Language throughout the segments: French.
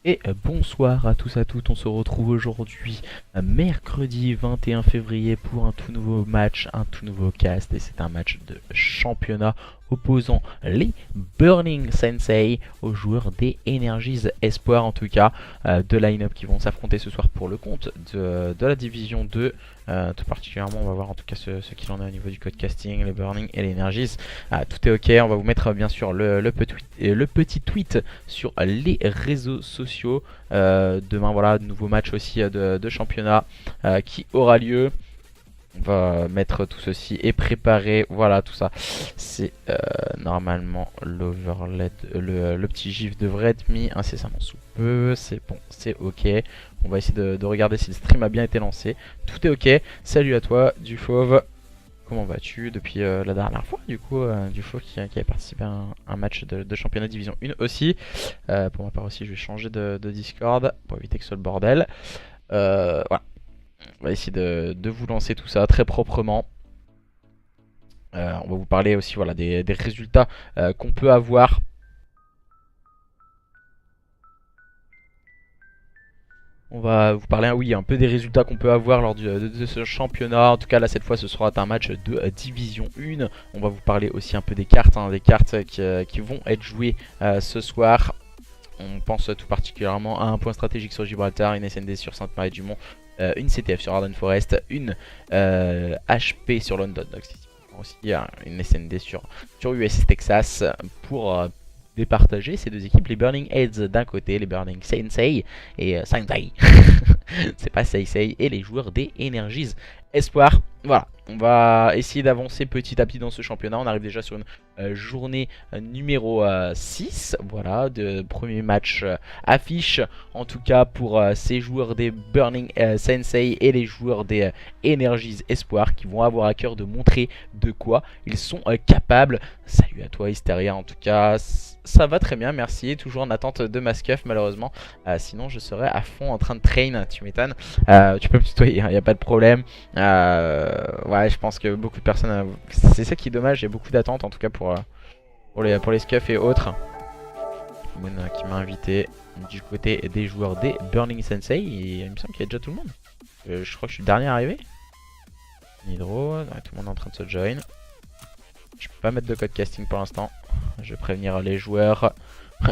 Et bonsoir à tous, à toutes, on se retrouve aujourd'hui mercredi 21 février pour un tout nouveau match, un tout nouveau cast, et c'est un match de championnat opposant les Burning Sensei aux joueurs des Energies Espoir, en tout cas deux line-up qui vont s'affronter ce soir pour le compte de la division 2. Tout particulièrement, on va voir en tout cas ce qu'il en est au niveau du code casting, les Burning et les Energies. Tout est ok, on va vous mettre bien sûr le petit tweet sur les réseaux sociaux. Demain, voilà, nouveau match aussi de championnat qui aura lieu. On va mettre tout ceci et préparer, voilà, tout ça. C'est normalement l'overlay, le petit gif devrait être mis incessamment sous peu. C'est bon, c'est ok. On va essayer de regarder si le stream a bien été lancé. Tout est ok. Salut à toi, du Fauve. Comment vas-tu depuis la dernière fois, du coup, du Fauve qui avait participé à un match de championnat division 1 aussi. Pour ma part aussi, je vais changer de Discord pour éviter que ce soit le bordel. Voilà. On va essayer de vous lancer tout ça très proprement. On va vous parler aussi, voilà, des résultats qu'on peut avoir. On va vous parler, oui, un peu des résultats qu'on peut avoir lors de ce championnat. En tout cas, là, cette fois, ce sera un match de Division 1. On va vous parler aussi un peu des cartes, qui vont être jouées ce soir. On pense tout particulièrement à un point stratégique sur Gibraltar, une SND sur Sainte-Marie-du-Mont, une CTF sur Arden Forest, une HP sur London Dogs, aussi une SND sur USS Texas pour départager ces deux équipes, les Burning Heads d'un côté, les Burning Sensei et Sensei, c'est pas Sensei, et les joueurs des Energies Espoir. Voilà, on va essayer d'avancer petit à petit dans ce championnat. On arrive déjà sur une journée numéro 6. Voilà, de premier match affiche en tout cas pour ces joueurs des Burning Sensei et les joueurs des Energies Espoir qui vont avoir à cœur de montrer de quoi ils sont capables. Salut à toi Hysteria, en tout cas ça va très bien, merci. Toujours en attente de ma scuff malheureusement, sinon je serais à fond en train de train, tu m'étonnes. Tu peux me tutoyer, il n'y a pas de problème. Ouais, je pense que beaucoup de personnes, c'est ça qui est dommage, il y a beaucoup d'attentes en tout cas pour les scuffs et autres. Moon qui m'a invité du côté des joueurs des Burning Sensei, et il me semble qu'il y a déjà tout le monde. Je crois que je suis le dernier arrivé. Nidro, ouais, tout le monde est en train de se join. Je peux pas mettre de code casting pour l'instant. Je vais prévenir les joueurs.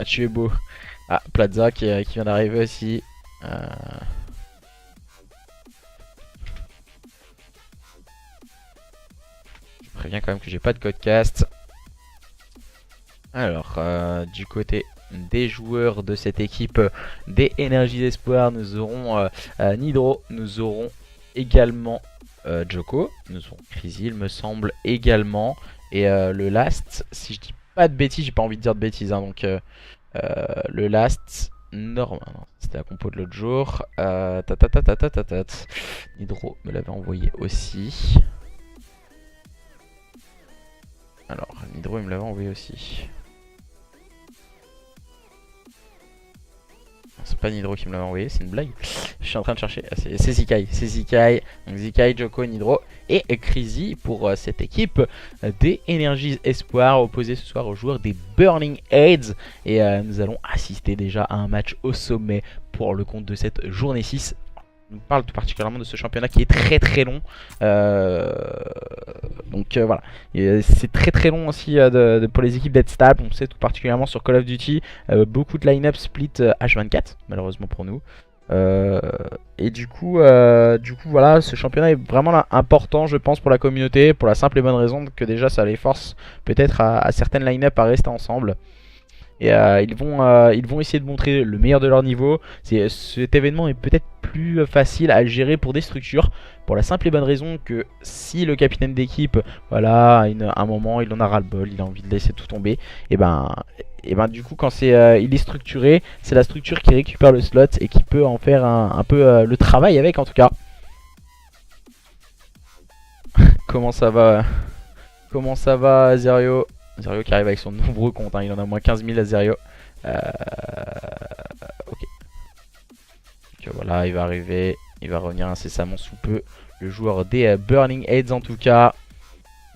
Tu es beau. Ah, Plaza qui vient d'arriver aussi. Je préviens quand même que j'ai pas de code cast. Alors, du côté des joueurs de cette équipe des Energies Espoir, nous aurons Nidro, nous aurons également Joko, nous aurons Crazy, il me semble également. Et le last, si je dis pas de bêtises, j'ai pas envie de dire de bêtises, hein, donc le last, normalement, c'était la compo de l'autre jour. Nidro me l'avait envoyé aussi. Alors, Nidro il me l'avait envoyé aussi. C'est pas Nidro qui me l'avait envoyé, c'est une blague. Je suis en train de chercher. Ah, c'est Zikai. C'est Zikai. Donc Zikai, Joko, Nidro et Crazy pour cette équipe des Energies Espoir opposée ce soir aux joueurs des Burning Heads. Et nous allons assister déjà à un match au sommet pour le compte de cette journée 6. On parle tout particulièrement de ce championnat qui est très très long. Donc voilà, c'est très très long aussi pour les équipes d'être stables. On sait tout particulièrement sur Call of Duty, beaucoup de line-up split H24 malheureusement pour nous. Et du coup voilà, ce championnat est vraiment là, important je pense pour la communauté, pour la simple et bonne raison que déjà ça les force peut-être à certaines line-up à rester ensemble. Et ils vont essayer de montrer le meilleur de leur niveau. Cet événement est peut-être plus facile à gérer pour des structures, pour la simple et bonne raison que si le capitaine d'équipe, voilà, à un moment il en a ras-le-bol, il a envie de laisser tout tomber, et ben du coup quand il est structuré, c'est la structure qui récupère le slot et qui peut en faire un peu le travail avec en tout cas. Comment ça va Zerio? Zerio qui arrive avec son nombreux compte, hein. Il en a moins 15 000 à Zerio. Ok. Donc voilà, il va arriver Il va revenir incessamment sous peu. Le joueur des Burning Heads en tout cas.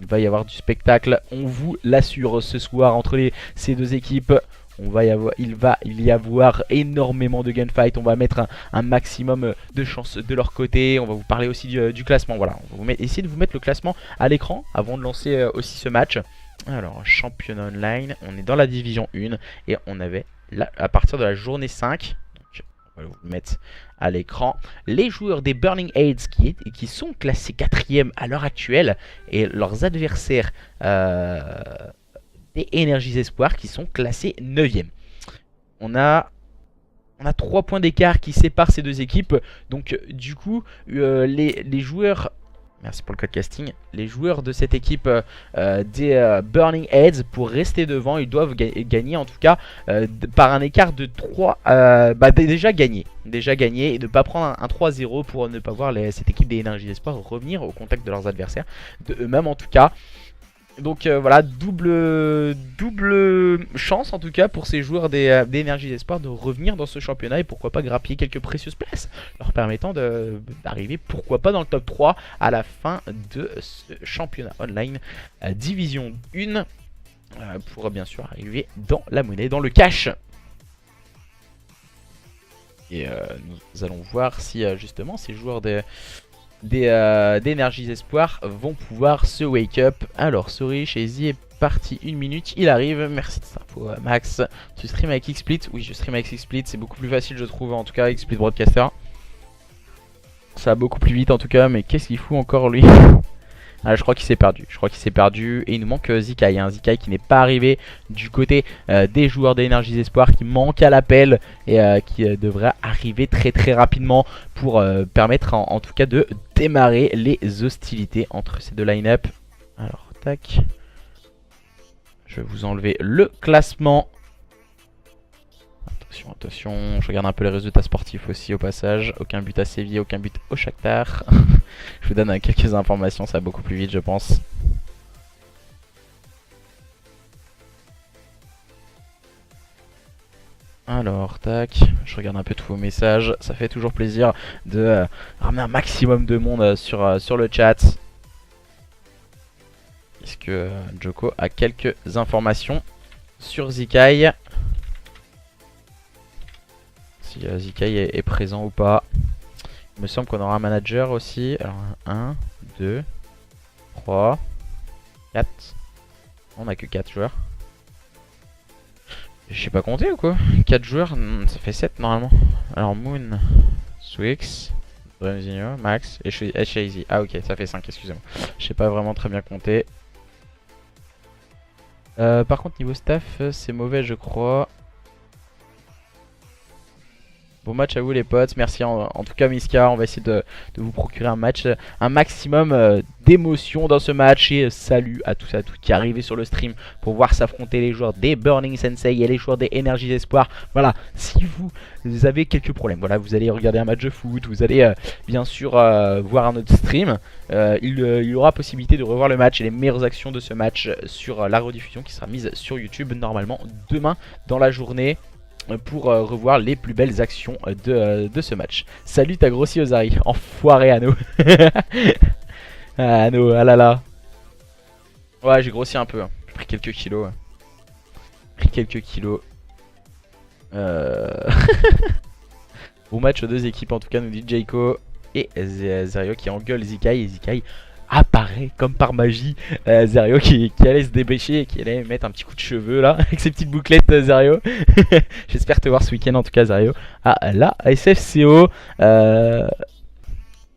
Il va y avoir du spectacle, on vous l'assure ce soir entre ces deux équipes. Il va y avoir énormément de gunfight. On va mettre un maximum de chance de leur côté. On va vous parler aussi du classement. Voilà, on va essayer de vous mettre le classement à l'écran avant de lancer aussi ce match. Alors, championnat online, on est dans la division 1 et on avait là, à partir de la journée 5. Donc, on va vous le mettre à l'écran. Les joueurs des Burning Heads qui sont classés 4e à l'heure actuelle et leurs adversaires des Energies Espoirs qui sont classés 9e. On a 3 points d'écart qui séparent ces deux équipes. Donc du coup, les joueurs... Merci pour le code casting. Les joueurs de cette équipe des Burning Heads, pour rester devant, ils doivent gagner en tout cas par un écart de 3. Déjà gagner et ne pas prendre un 3-0 pour ne pas voir cette équipe des Energies Espoirs revenir au contact de leurs adversaires, de eux-mêmes en tout cas. Donc voilà, double chance en tout cas pour ces joueurs des Energies Espoirs de revenir dans ce championnat et pourquoi pas grappiller quelques précieuses places, leur permettant d'arriver pourquoi pas dans le top 3 à la fin de ce championnat online division 1 pour bien sûr arriver dans la monnaie, dans le cash. Et nous allons voir si justement ces joueurs d'énergies espoirs vont pouvoir se wake up. Alors sorry, Shazy est parti 1 minute, il arrive. Merci de cette info Max. Tu stream avec XSplit? Oui, je stream avec XSplit, c'est beaucoup plus facile je trouve en tout cas. XSplit Broadcaster, ça va beaucoup plus vite en tout cas. Mais qu'est-ce qu'il fout encore lui? Ah, je crois qu'il s'est perdu. Et il nous manque Zikai, Zikai qui n'est pas arrivé du côté des joueurs d'énergies espoirs, qui manque à l'appel et qui devrait arriver très très rapidement pour permettre en tout cas de démarrer les hostilités entre ces deux line-up. Alors tac, je vais vous enlever le classement. Attention, je regarde un peu les résultats sportifs aussi au passage. Aucun but à Séville, aucun but au Shakhtar. Je vous donne quelques informations, ça va beaucoup plus vite je pense. Alors, tac, je regarde un peu tous vos messages. Ça fait toujours plaisir de ramener un maximum de monde sur le chat. Est-ce que Joko a quelques informations sur Zikai? Si Zikai est présent ou pas. Il me semble qu'on aura un manager aussi. Alors 1, 2, 3, 4. On a que 4 joueurs. Je sais pas compter ou quoi? 4 joueurs, ça fait 7 normalement. Alors Moon, Swix, Bremzinho, Max et Shazy. Ah ok, ça fait 5, excusez-moi. Je sais pas vraiment très bien compter. Par contre niveau staff, c'est mauvais je crois. Bon match à vous les potes, merci en tout cas Miska, on va essayer de vous procurer un match, un maximum d'émotion dans ce match. Et salut à tous qui arrivent sur le stream pour voir s'affronter les joueurs des Burning Sensei et les joueurs des Energies Espoirs. Voilà, si vous avez quelques problèmes, voilà, vous allez regarder un match de foot, vous allez bien sûr voir un autre stream, il y aura possibilité de revoir le match et les meilleures actions de ce match sur la rediffusion qui sera mise sur YouTube normalement demain dans la journée, pour revoir les plus belles actions de ce match. Salut, t'as grossi Ozari, enfoiré Anno. Anno, ah là là. Ouais, j'ai grossi un peu, hein. J'ai pris quelques kilos. Bon match aux deux équipes en tout cas, nous dit Jayco et Zerio qui engueule Zikai. Et Zikai apparaît comme par magie. Zerio qui allait se dépêcher et qui allait mettre un petit coup de cheveux là avec ses petites bouclettes. Zerio. J'espère te voir ce week-end en tout cas Zerio. Ah là, SFCO.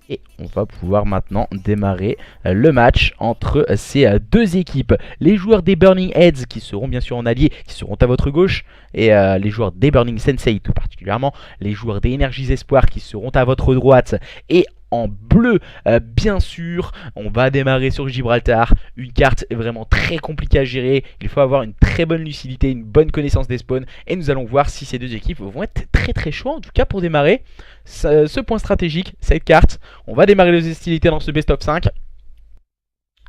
Et on va pouvoir maintenant démarrer le match entre ces deux équipes. Les joueurs des Burning Heads qui seront bien sûr en allié, qui seront à votre gauche. Et les joueurs des Burning Sensei tout particulièrement. Les joueurs des Energies Espoirs qui seront à votre droite. Et en bleu, bien sûr, on va démarrer sur Gibraltar. Une carte vraiment très compliquée à gérer. Il faut avoir une très bonne lucidité, une bonne connaissance des spawns. Et nous allons voir si ces deux équipes vont être très très chauds en tout cas pour démarrer ce point stratégique, cette carte. On va démarrer les hostilités dans ce best of 5.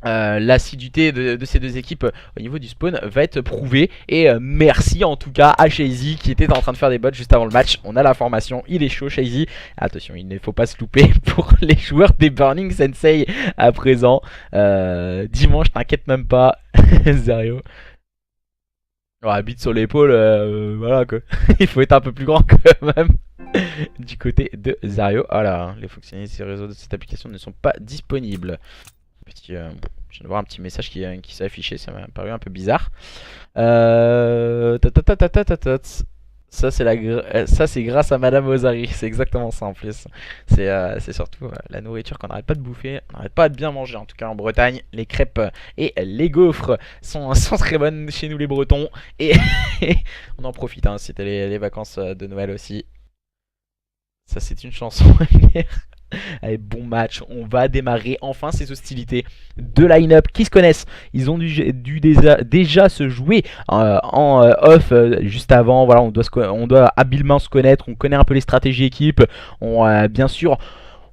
l'assiduité de ces deux équipes au niveau du spawn va être prouvée. Et merci en tout cas à Shazy qui était en train de faire des bots juste avant le match. On a la formation, il est chaud Shazy. Attention, il ne faut pas se louper pour les joueurs des Burning Sensei à présent. Dimanche, t'inquiète même pas, Zario. Ouais, bite sur l'épaule, voilà quoi. Il faut être un peu plus grand quand même. Du côté de Zario. Voilà, les fonctionnalités et réseaux de cette application ne sont pas disponibles. Petit, je viens de voir un petit message qui s'est affiché, ça m'a paru un peu bizarre. Ça c'est grâce à Madame Ozari, c'est exactement ça en plus. C'est surtout la nourriture qu'on n'arrête pas de bouffer, on n'arrête pas de bien manger. En tout cas en Bretagne, les crêpes et les gaufres sont très bonnes chez nous les Bretons. Et on en profite, hein, c'était les vacances de Noël aussi. Ça c'est une chanson. Allez, bon match, on va démarrer enfin ces hostilités. Deux line-up qui se connaissent, ils ont dû déjà se jouer en off juste avant. Voilà, on doit habilement se connaître, on connaît un peu les stratégies équipes. Bien sûr,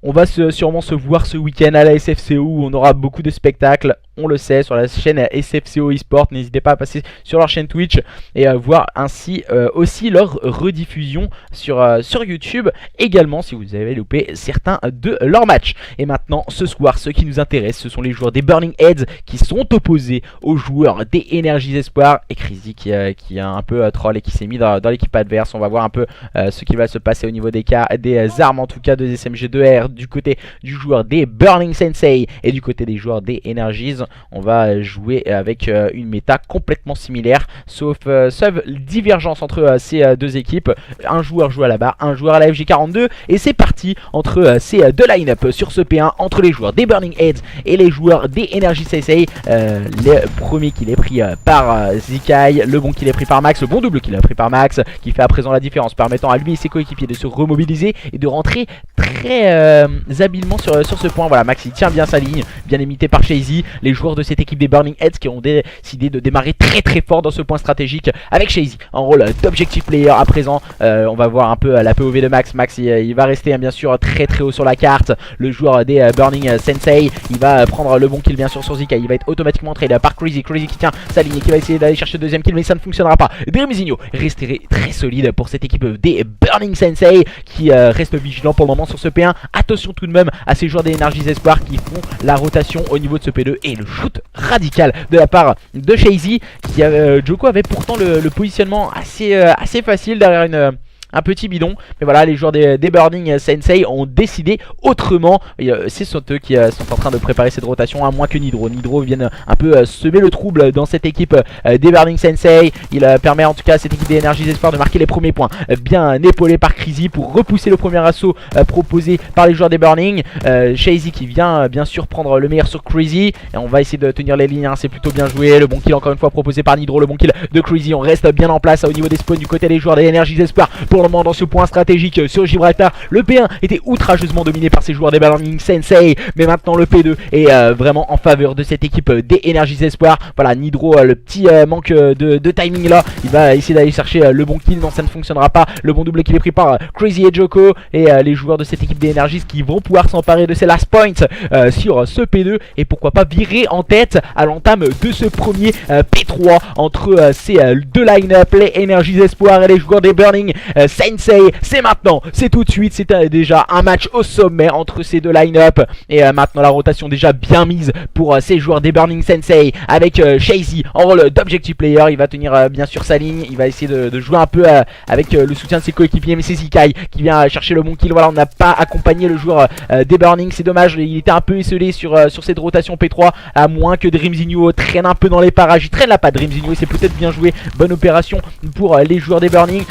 on va sûrement se voir ce week-end à la SFCO où on aura beaucoup de spectacles. On le sait, sur la chaîne SFCO eSport, n'hésitez pas à passer sur leur chaîne Twitch et à voir ainsi aussi leur rediffusion sur YouTube également si vous avez loupé certains de leurs matchs. Et maintenant ce soir, ce qui nous intéresse, ce sont les joueurs des Burning Heads qui sont opposés aux joueurs des Energies Espoir et Crazy qui a un peu troll et qui s'est mis dans l'équipe adverse. On va voir un peu ce qui va se passer au niveau des armes, en tout cas de SMG2R du côté du joueur des Burning Sensei et du côté des joueurs des Energies. On va jouer avec une méta complètement similaire, sauf divergence entre ces deux équipes. Un joueur joue à la barre, un joueur à la FG42. Et c'est parti entre ces deux line-up sur ce P1 entre les joueurs des Burning Heads et les joueurs des Energy Sensei. Le premier qu'il est pris par Zikai, le bon qu'il est pris par Max, le bon double qu'il a pris par Max, qui fait à présent la différence, permettant à lui et ses coéquipiers de se remobiliser et de rentrer très habilement sur ce point. Voilà, Max il tient bien sa ligne, bien imité par Shazy. Les joueurs de cette équipe des Burning Heads qui ont décidé de démarrer très fort dans ce point stratégique avec Shazy en rôle d'objective player. À présent on va voir un peu la POV de Max. Max il va rester bien sûr très haut sur la carte. Le joueur des Burning Sensei, il va prendre le bon kill bien sûr sur Zika. Il va être automatiquement trade par Crazy qui tient sa ligne et qui va essayer d'aller chercher le deuxième kill, mais ça ne fonctionnera pas. Dreamzinho resterait très solide pour cette équipe des Burning Sensei qui reste vigilant pour le moment sur ce P1. Attention tout de même à ces joueurs des Energies Espoir qui font la rotation au niveau de ce P2 et le shoot radical de la part de Shazy qui Joko avait pourtant le positionnement assez facile derrière un petit bidon, mais voilà, les joueurs des Burning Sensei ont décidé autrement. C'est eux qui sont en train de préparer cette rotation, à moins que Nidro vienne un peu semer le trouble dans cette équipe des Burning Sensei. Il permet en tout cas à cette équipe des Energies Espoir de marquer les premiers points, bien épaulé par Crazy pour repousser le premier assaut proposé par les joueurs des Burning. Shazy qui vient bien sûr prendre le meilleur sur Crazy, et on va essayer de tenir les lignes, hein. C'est plutôt bien joué, le bon kill encore une fois proposé par Nidro, le bon kill de Crazy. On reste bien en place au niveau des spawns du côté des joueurs des Energies Espoir. Pour le moment dans ce point stratégique sur Gibraltar, le P1 était outrageusement dominé par ces joueurs des Burning Sensei, mais maintenant le P2 est vraiment en faveur de cette équipe des Energies Espoir. Voilà, Nidro, le petit manque de timing là, il va essayer d'aller chercher le bon kill, non ça ne fonctionnera pas. Le bon double qui est pris par Crazy et Joko, et les joueurs de cette équipe des Energies qui vont pouvoir s'emparer de ces last points sur ce P2 et pourquoi pas virer en tête à l'entame de ce premier P3 entre ces deux line-up, les Energies Espoir et les joueurs des Burning Sensei. C'est maintenant, c'est tout de suite, c'est déjà un match au sommet entre ces deux line-up. Et maintenant la rotation déjà bien mise pour ces joueurs des Burning Sensei avec Shazy en rôle d'objective player. Il va tenir bien sûr sa ligne, il va essayer de jouer un peu avec le soutien de ses coéquipiers, mais c'est Zikai qui vient chercher le bon kill. Voilà, on n'a pas accompagné le joueur des Burning, c'est dommage, il était un peu esselé sur cette rotation P3, à moins que Dreamzinho traîne un peu dans les parages. Il traîne la patte Dreamzinho, c'est peut-être bien joué, bonne opération pour les joueurs des Burning.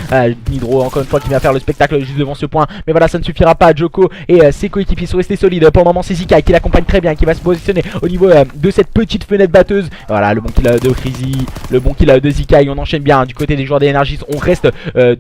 Nidro encore une fois qui vient faire le spectacle juste devant ce point, mais voilà, ça ne suffira pas. Joko et ses coéquipiers sont restés solides. Pour le moment c'est Zikai qui l'accompagne très bien, qui va se positionner au niveau de cette petite fenêtre batteuse. Voilà, le bon kill de Crazy, le bon kill de Zikai. On enchaîne bien du côté des joueurs des Energies. On reste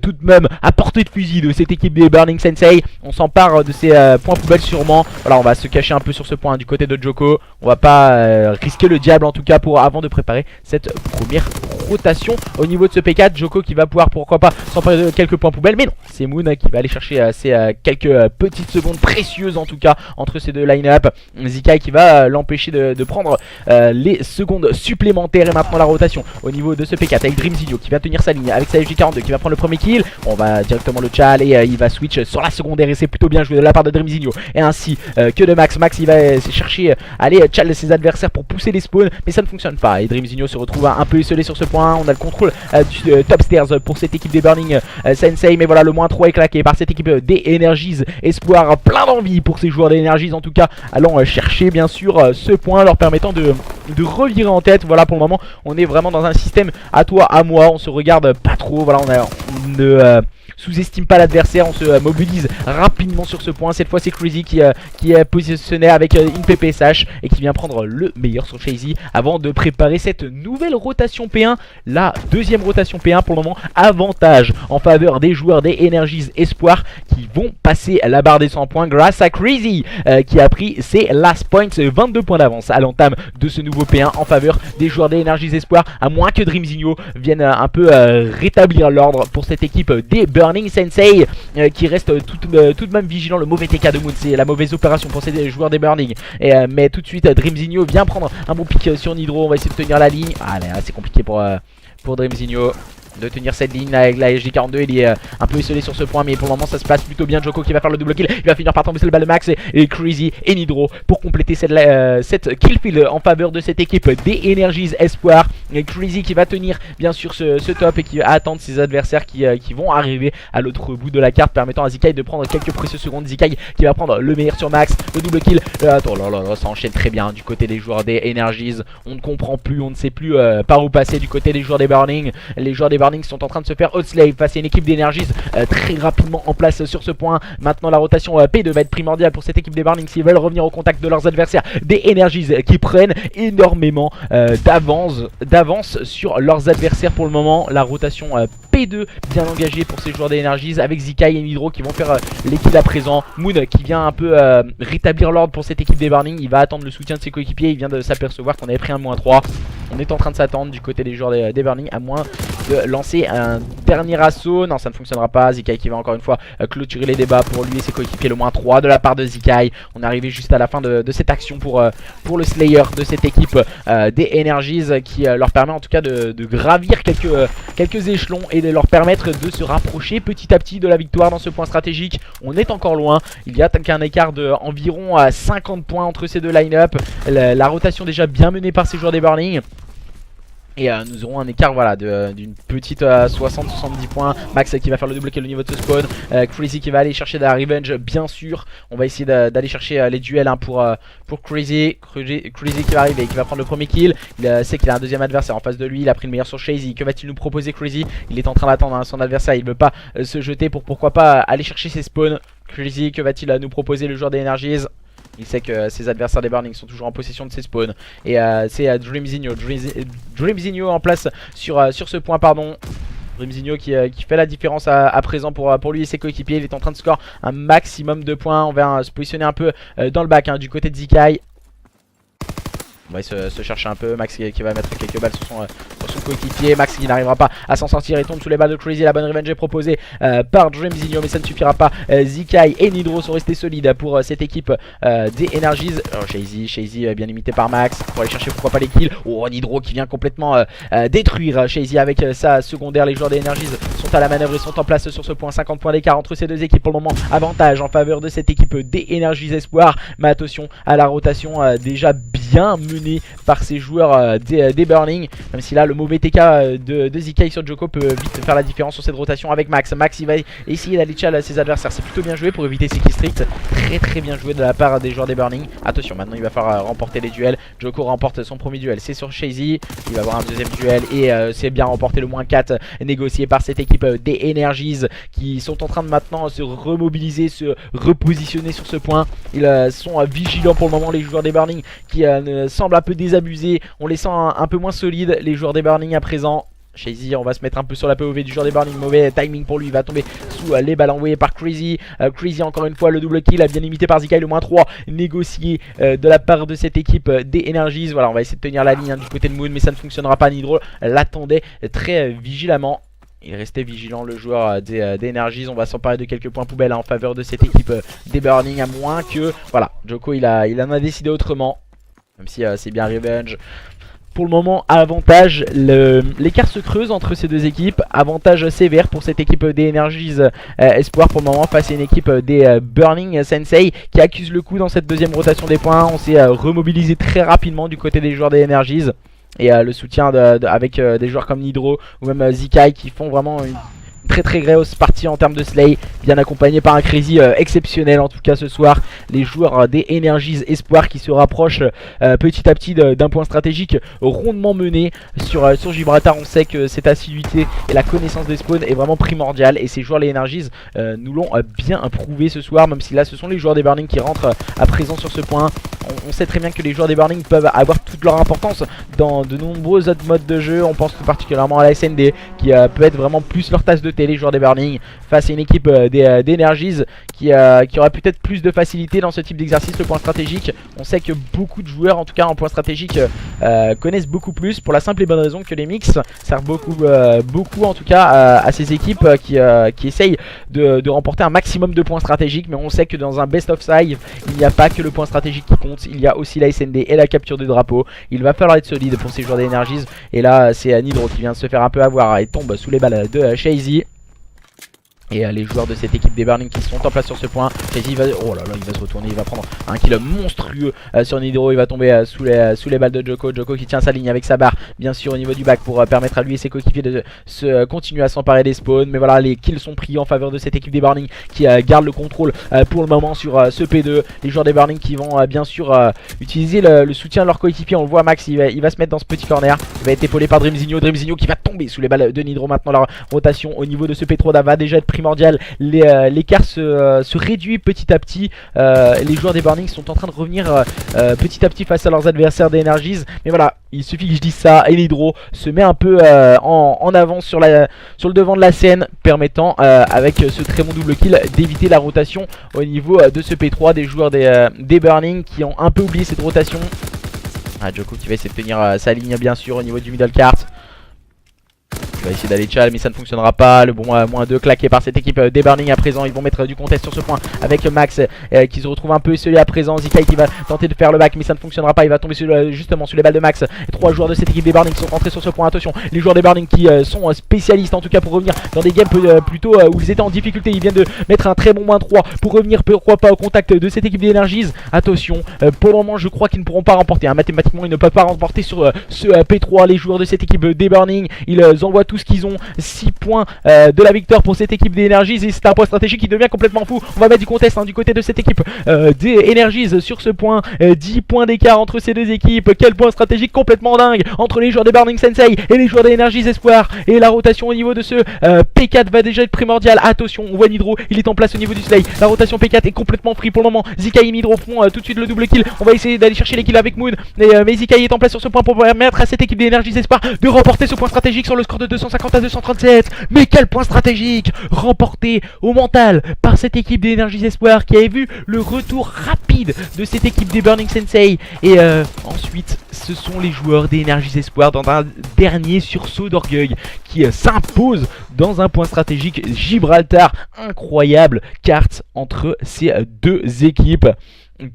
tout de même à portée de fusil de cette équipe des Burning Sensei. On s'empare de ces points poubelles sûrement. Voilà, on va se cacher un peu sur ce point du côté de Joko. On va pas risquer le diable en tout cas avant de préparer cette première rotation au niveau de ce P4. Joko qui va pouvoir pourquoi pas s'emparer de quelques points poubelles poubelle. Mais non, c'est Moon qui va aller chercher ces quelques petites secondes précieuses en tout cas entre ces deux line-up. Zikai qui va l'empêcher de prendre les secondes supplémentaires. Et maintenant la rotation au niveau de ce P4 avec Dreamzinho qui va tenir sa ligne avec sa FJ42 qui va prendre le premier kill. On va directement le chal et il va switch sur la secondaire et c'est plutôt bien joué de la part de Dreamzinho. Et ainsi que de Max. Max il va chercher aller chal ses adversaires pour pousser les spawns, mais ça ne fonctionne pas. Et Dreamzinho se retrouve un peu isolé sur ce point. On a le contrôle du top stairs pour cette équipe des Burning Sensei, mais voilà, le moins 3 est claqué par cette équipe des Energies. Espoir plein d'envie pour ces joueurs des Energies en tout cas, allant chercher bien sûr ce point, leur permettant de revirer en tête. Voilà, pour le moment on est vraiment dans un système à toi à moi, on se regarde pas trop, voilà, on ne sous-estime pas l'adversaire, on se mobilise rapidement sur ce point. Cette fois c'est Crazy qui est positionné avec une PPSH et qui vient prendre le meilleur sur Chazy avant de préparer cette nouvelle rotation P1, la deuxième rotation P1 pour le moment. Avantage en faveur des joueurs des Energies Espoir qui vont passer la barre des 100 points grâce à Crazy qui a pris ses last points, 22 points d'avance à l'entame de ce nouveau P1 en faveur des joueurs des Energies Espoir, à moins que Dreamzinho vienne un peu rétablir l'ordre pour cette équipe des Burning Sensei qui reste tout de même vigilant. Le mauvais TK de Moon, c'est la mauvaise opération pour ces joueurs des Burning. Mais tout de suite Dreamzinho vient prendre un bon pic sur Nidro. On va essayer de tenir la ligne. Ah là, c'est compliqué pour Dreamzinho de tenir cette ligne avec la SG42. Il est un peu isolé sur ce point, mais pour le moment ça se passe plutôt bien. Joko qui va faire le double kill, il va finir par tomber sur le bal de Max et Crazy et Nidro pour compléter cette killfield en faveur de cette équipe des Energies Espoir. Et Crazy qui va tenir bien sûr ce top et qui va attendre ses adversaires qui vont arriver à l'autre bout de la carte, permettant à Zikai de prendre quelques précieuses secondes. Zikai qui va prendre le meilleur sur Max, le double kill. Attends, là, ça enchaîne très bien du côté des joueurs des Energies. On ne comprend plus, on ne sait plus par où passer du côté des joueurs des Burning. Les joueurs des Burning sont en train de se faire outslave face à une équipe d'énergie très rapidement en place sur ce point. Maintenant la rotation P2 va être primordiale pour cette équipe des Burning s'ils veulent revenir au contact de leurs adversaires des Energies qui prennent énormément d'avance sur leurs adversaires pour le moment. La rotation P2 bien engagée pour ces joueurs des Energies avec Zikai et Nidro qui vont faire les kills à présent. Moon qui vient un peu rétablir l'ordre pour cette équipe des Burning. Il va attendre le soutien de ses coéquipiers. Il vient de s'apercevoir qu'on avait pris un -3. On est en train de s'attendre du côté des joueurs des Burning à moins de lancer un dernier assaut. Non, ça ne fonctionnera pas. Zikai qui va encore une fois clôturer les débats pour lui et ses coéquipiers. Le -3 de la part de Zikai. On est arrivé juste à la fin de cette action pour le Slayer de cette équipe des Energies qui leur permet en tout cas de gravir quelques échelons et de leur permettre de se rapprocher petit à petit de la victoire dans ce point stratégique. On est encore loin. Il y a qu'un écart de environ 50 points entre ces deux line-up. La rotation déjà bien menée par ces joueurs des Burning. Et nous aurons un écart voilà, d'une petite 60-70 points. Max qui va faire le double kill au niveau de ce spawn. Crazy qui va aller chercher de la revenge bien sûr. On va essayer d'aller chercher les duels pour Crazy. Crazy qui va arriver, qui va prendre le premier kill. Il sait qu'il a un deuxième adversaire en face de lui. Il a pris le meilleur sur Chazy. Que va-t-il nous proposer Crazy? Il est en train d'attendre son adversaire. Il ne veut pas se jeter pour pourquoi pas aller chercher ses spawns. Crazy, que va-t-il nous proposer le joueur des Energies? Il sait que ses adversaires des Burning sont toujours en possession de ses spawns. Et c'est Dreamzinho en place sur ce point, pardon. Dreamzinho qui fait la différence à présent pour lui et ses coéquipiers. Il est en train de score un maximum de points. On va se positionner un peu dans le bac du côté de Zikai. On va se chercher un peu. Max qui va mettre quelques balles sur son coéquipier. Max qui n'arrivera pas à s'en sortir et tombe sous les balles de Crazy. La bonne revenge est proposée par Dreamzinho, mais ça ne suffira pas. Zikai et Nidro sont restés solides pour cette équipe des Energies. Chazy bien limité par Max pour aller chercher pourquoi pas les kills. Oh, Nidro qui vient complètement détruire Chazy avec sa secondaire. Les joueurs des Energies sont à la manœuvre et sont en place sur ce point. 50 points d'écart entre ces deux équipes pour le moment. Avantage en faveur de cette équipe des Energies Espoir. Mais attention à la rotation déjà bien menée par ces joueurs des Burning. Même si là le mauvais TK de Zikai sur Joko peut vite faire la différence sur cette rotation avec Max. Max il va essayer d'aller chall ses adversaires. C'est plutôt bien joué pour éviter ces kills stricts. Très bien joué de la part des joueurs des Burning. Attention, maintenant il va falloir remporter les duels. Joko remporte son premier duel, c'est sur Chazy. Il va avoir un deuxième duel et c'est bien remporté, le -4 négocié par cette équipe des Energies qui sont en train de maintenant se remobiliser, se repositionner sur ce point. Ils sont vigilants pour le moment, les joueurs des Burning qui semblent un peu désabusés. On les sent un peu moins solides, les joueurs des Burning à présent. Chazy, on va se mettre un peu sur la POV du joueur des Burning. Mauvais timing pour lui, il va tomber sous les balles envoyées par Crazy. Crazy encore une fois, le double kill bien limité par Zikai, le -3 négocié de la part de cette équipe des Energies. Voilà, on va essayer de tenir la ligne du côté de Moon, mais ça ne fonctionnera pas. Nidro l'attendait très vigilamment. Il restait vigilant le joueur des Energies. On va s'emparer de quelques points poubelles en faveur de cette équipe des Burning, à moins que... Voilà, Djoko il en a décidé autrement. Même si c'est bien Revenge. Pour le moment, avantage, l'écart se creuse entre ces deux équipes. Avantage sévère pour cette équipe des Energies Espoir pour le moment face à une équipe des Burning Sensei qui accuse le coup dans cette deuxième rotation des points. On s'est remobilisé très rapidement du côté des joueurs des Energies. Et le soutien avec des joueurs comme Nidro ou même Zikai qui font vraiment une très grosse partie en termes de slay, bien accompagné par un Crazy exceptionnel en tout cas ce soir. Les joueurs des Energies Espoir qui se rapprochent petit à petit d'un point stratégique rondement mené sur Gibraltar. On sait que cette assiduité et la connaissance des spawns est vraiment primordiale, et ces joueurs les Energies nous l'ont bien prouvé ce soir, même si là ce sont les joueurs des Burning qui rentrent à présent sur ce point. On sait très bien que les joueurs des Burning peuvent avoir toute leur importance dans de nombreux autres modes de jeu. On pense tout particulièrement à la SND qui peut être vraiment plus leur tasse de thé, les joueurs des Burning, face à une équipe des Energies qui aurait peut-être plus de facilité dans ce type d'exercice. Le point stratégique, on sait que beaucoup de joueurs en tout cas en point stratégique connaissent beaucoup plus, pour la simple et bonne raison que les mix servent beaucoup en tout cas à ces équipes qui essayent de remporter un maximum de points stratégiques. Mais on sait que dans un best of save, il n'y a pas que le point stratégique qui compte, il y a aussi la SND et la capture de drapeau. Il va falloir être solide pour ces joueurs d'énergies. Et là c'est Nidro qui vient de se faire un peu avoir et tombe sous les balles de Shazy. Et les joueurs de cette équipe des Burning qui sont en place sur ce point. Shazy va... Oh là là, il va se retourner, il va prendre un kill monstrueux sur Nidro. Il va tomber sous les balles de Djoko. Djoko qui tient sa ligne avec sa barre, bien sûr, au niveau du back, pour permettre à lui et ses coéquipiers de se continuer à s'emparer des spawns. Mais voilà, les kills sont pris en faveur de cette équipe des Burning qui garde le contrôle pour le moment sur ce P2. Les joueurs des Burning qui vont bien sûr utiliser le soutien de leur coéquipier. On le voit, Max, il va se mettre dans ce petit corner. Il va être épaulé par Dreamzinho. Dreamzinho qui va tomber sous les balles de Nidro. Maintenant la rotation au niveau de ce P3 va déjà être primordial. L'écart se réduit petit à petit. Les joueurs des Burning sont en train de revenir petit à petit face à leurs adversaires des Energies. Mais voilà, il suffit que je dise ça et Nidro se met un peu en avance sur le devant de la scène, permettant avec ce très bon double kill d'éviter la rotation au niveau de ce P3 des joueurs des Burning qui ont un peu oublié cette rotation. Djoko qui va essayer de tenir sa ligne bien sûr au niveau du middle cart. Il va essayer d'aller chal, mais ça ne fonctionnera pas. Le bon moins 2 claqué par cette équipe des Burning à présent. Ils vont mettre du contest sur ce point avec Max qui se retrouve un peu isolé à présent. Zikai qui va tenter de faire le back, mais ça ne fonctionnera pas. Il va tomber justement sur les balles de Max. Et 3 joueurs de cette équipe des Burning qui sont rentrés sur ce point. Attention, les joueurs des Burning qui sont spécialistes en tout cas pour revenir dans des games plutôt où ils étaient en difficulté. Ils viennent de mettre un très bon moins 3 pour revenir, pourquoi pas, au contact de cette équipe d'énergies. Attention, pour le moment je crois qu'ils ne pourront pas remporter. Mathématiquement ils ne peuvent pas remporter sur ce P3. Les joueurs de cette équipe des Burning, ils envoient tout ce qu'ils ont. 6 points de la victoire pour cette équipe des Energies, et c'est un point stratégique qui devient complètement fou. On va mettre du contest du côté de cette équipe des Energies sur ce point. 10 points d'écart entre ces deux équipes. Quel point stratégique complètement dingue entre les joueurs des Burning Sensei et les joueurs des Energies Espoir. Et la rotation au niveau de ce P4 va déjà être primordiale. Attention, on voit Nidro, il est en place au niveau du slay. La rotation P4 est complètement free pour le moment. Zikai et Nidro font tout de suite le double kill. On va essayer d'aller chercher les kills avec Moon, mais Zikai est en place sur ce point pour permettre à cette équipe des Energies Espoir de remporter ce point stratégique sur le score de 250 à 237. Mais quel point stratégique remporté au mental par cette équipe des Energies Espoir qui avait vu le retour rapide de cette équipe des Burning Sensei. Et ensuite ce sont les joueurs des Energies Espoir dans un dernier sursaut d'orgueil qui s'impose dans un point stratégique. Gibraltar, incroyable carte entre ces deux équipes.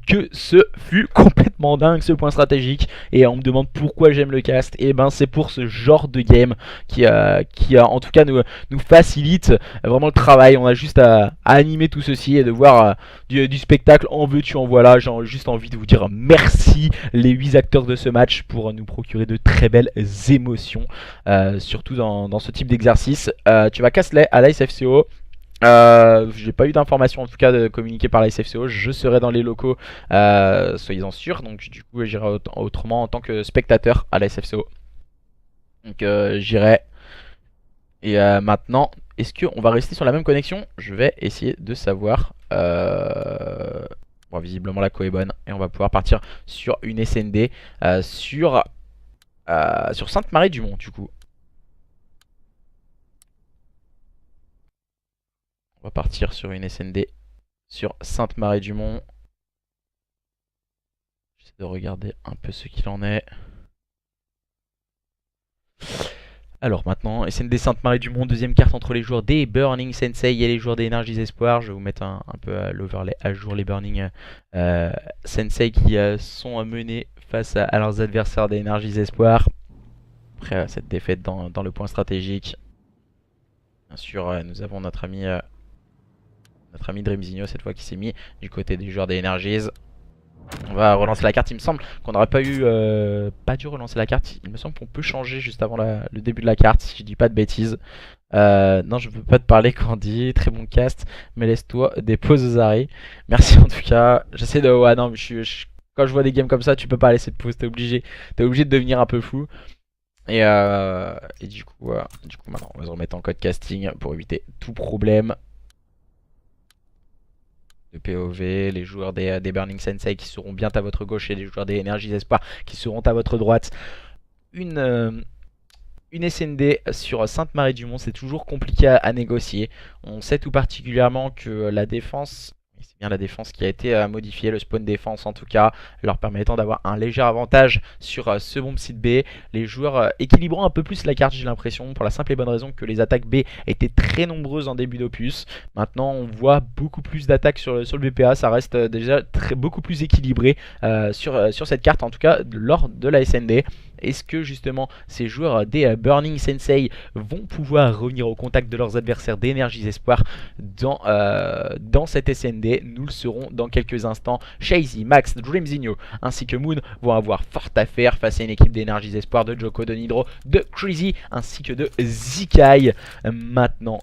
Que ce fut complètement dingue ce point stratégique. Et on me demande pourquoi j'aime le cast. Et ben c'est pour ce genre de game qui en tout cas nous facilite vraiment le travail. On a juste à animer tout ceci et de voir du spectacle. En veux-tu en voilà. J'ai juste envie de vous dire merci les 8 acteurs de ce match pour nous procurer de très belles émotions, surtout dans ce type d'exercice. Tu vas casser à la SFCO. J'ai pas eu d'informations en tout cas communiquées par la SFCO. Je serai dans les locaux, soyez-en sûrs. Donc du coup j'irai autrement en tant que spectateur à la SFCO. Donc j'irai. Et maintenant, est-ce qu'on va rester sur la même connexion? Je vais essayer de savoir. Bon, visiblement la co est bonne. Et on va pouvoir partir sur une SND sur Sainte-Marie-du-Mont du coup. On va partir sur une SND sur Sainte-Marie-du-Mont. J'essaie de regarder un peu ce qu'il en est. Alors maintenant, SND Sainte-Marie du Mont, deuxième carte entre les joueurs des Burning Sensei et les joueurs des Energies Espoir. Je vais vous mettre un peu l'overlay à jour, les Burning Sensei qui sont menés face à leurs adversaires des Energies Espoir. Après cette défaite dans le point stratégique, bien sûr, nous avons notre ami Dreamzinho cette fois qui s'est mis du côté des joueurs des Energies. On va relancer la carte, il me semble qu'on n'aurait pas dû relancer la carte. Il me semble qu'on peut changer juste avant le début de la carte, si je dis pas de bêtises. Non, je peux pas te parler Candy, très bon cast, mais laisse-toi des pauses aux arrêts. Merci en tout cas, j'essaie de... Ouais non, mais quand je vois des games comme ça, tu peux pas laisser de pause, t'es obligé de devenir un peu fou. Et du coup maintenant on va se remettre en code casting pour éviter tout problème. De POV, les joueurs des Burning Sensei qui seront bien à votre gauche et les joueurs des Energies Espoir qui seront à votre droite. Une SND sur Sainte-Marie-du-Mont, c'est toujours compliqué à négocier. On sait tout particulièrement que la défense, c'est bien la défense qui a été modifiée, le spawn défense en tout cas, leur permettant d'avoir un léger avantage sur ce bomb site B. Les joueurs équilibrant un peu plus la carte, j'ai l'impression, pour la simple et bonne raison que les attaques B étaient très nombreuses en début d'opus. Maintenant on voit beaucoup plus d'attaques sur le BPA, ça reste déjà beaucoup plus équilibré sur cette carte, en tout cas lors de la SND. Est-ce que justement ces joueurs des Burning Sensei vont pouvoir revenir au contact de leurs adversaires d'Energies Espoir dans cette SND? Nous le saurons dans quelques instants. Shazy, Max, Dreamzinho ainsi que Moon vont avoir fort à faire face à une équipe d'Energies Espoir de Joko, de Nidro, de Crazy ainsi que de Zikai. Maintenant,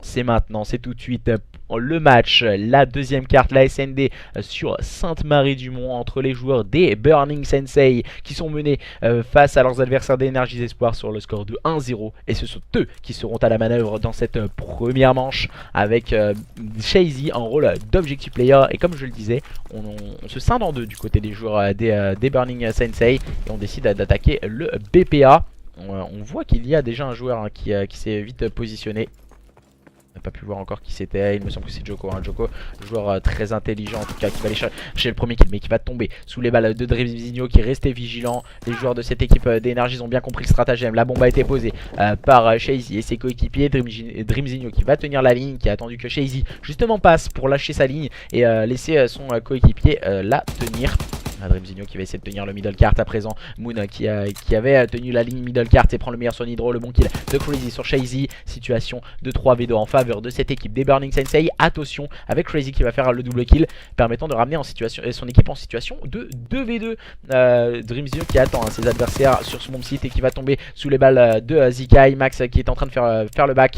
c'est tout de suite le match, la deuxième carte, la SND sur Sainte-Marie-du-Mont entre les joueurs des Burning Sensei qui sont menés face à leurs adversaires d'Energies Espoir sur le score de 1-0, et ce sont eux qui seront à la manœuvre dans cette première manche avec Shazy en rôle d'objective player. Et comme je le disais, on se scinde en deux du côté des joueurs des Burning Sensei et on décide d'attaquer le BPA. On voit qu'il y a déjà un joueur qui s'est vite positionné. On n'a pas pu voir encore qui c'était, il me semble que c'est Joko, Joko, joueur très intelligent en tout cas, qui va aller chercher le premier kill, mais qui va tomber sous les balles de Dreamzinho, qui est resté vigilant. Les joueurs de cette équipe d'Energies ont bien compris le stratagème, la bombe a été posée par Shazy et ses coéquipiers. Dreamzinho qui va tenir la ligne, qui a attendu que Shazy justement passe pour lâcher sa ligne et laisser son coéquipier la tenir. Dreamzinho qui va essayer de tenir le middle cart à présent. Moon qui avait tenu la ligne middle cart et prend le meilleur sur Nidro. Le bon kill de Crazy sur Shazy. Situation de 3v2 en faveur de cette équipe des Burning Sensei. Attention avec Crazy qui va faire le double kill, permettant de ramener son équipe en situation de 2v2. Dreamzinho qui attend ses adversaires sur son bomb site et qui va tomber sous les balles de Zikai. Max qui est en train de faire le back.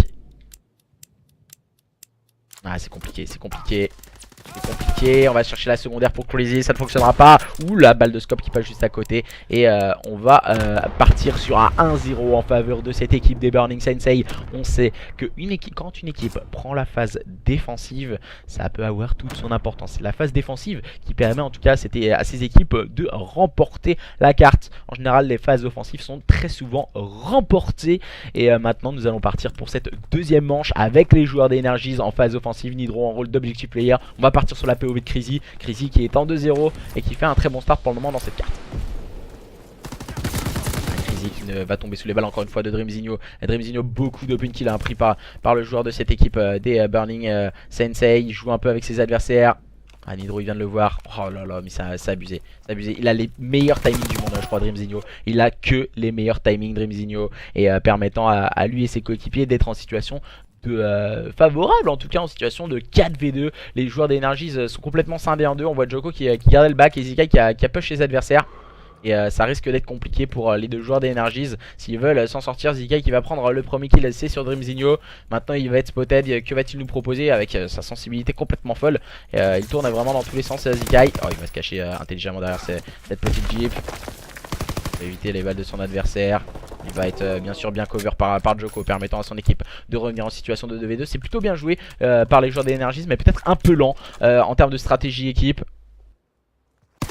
Ah, c'est compliqué, c'est compliqué. C'est compliqué, on va chercher la secondaire pour Crazy, ça ne fonctionnera pas. Ouh, la balle de scope qui passe juste à côté. Et on va partir sur un 1-0 en faveur de cette équipe des Burning Sensei. On sait que quand une équipe prend la phase défensive, ça peut avoir toute son importance. C'est la phase défensive qui permet en tout cas à ces équipes de remporter la carte. En général, les phases offensives sont très souvent remportées. Et maintenant, nous allons partir pour cette deuxième manche avec les joueurs d'Energies en phase offensive. Nidro en rôle d'objective player. On va partir sur la POV de Crazy. Crazy qui est en 2-0 et qui fait un très bon start pour le moment dans cette carte. Crazy qui va tomber sous les balles encore une fois de Dreamzinho. Dreamzinho, beaucoup d'open kill pris par le joueur de cette équipe des Burning Sensei. Il joue un peu avec ses adversaires. Ah, Nidro il vient de le voir. Oh là là, mais c'est abusé. C'est abusé. Il a les meilleurs timings du monde, je crois, Dreamzinho. Il a que les meilleurs timings, Dreamzinho. Et permettant à lui et ses coéquipiers d'être en situation favorable, en tout cas en situation de 4v2. Les joueurs d'Energies sont complètement scindés en deux. On voit Joko qui gardait le back et Zikai qui a push ses adversaires. Et ça risque d'être compliqué pour les deux joueurs d'Energies s'ils veulent s'en sortir. Zikai qui va prendre le premier kill, c'est sur Dreamzinho. Maintenant il va être spotted. Que va-t-il nous proposer avec sa sensibilité complètement folle? Il tourne vraiment dans tous les sens, Zikai. Oh, il va se cacher intelligemment derrière cette petite jeep. Il va éviter les balles de son adversaire. Il va être bien sûr bien cover par Joko, permettant à son équipe de revenir en situation de 2v2. C'est plutôt bien joué par les joueurs d'Energies, mais peut-être un peu lent en termes de stratégie équipe.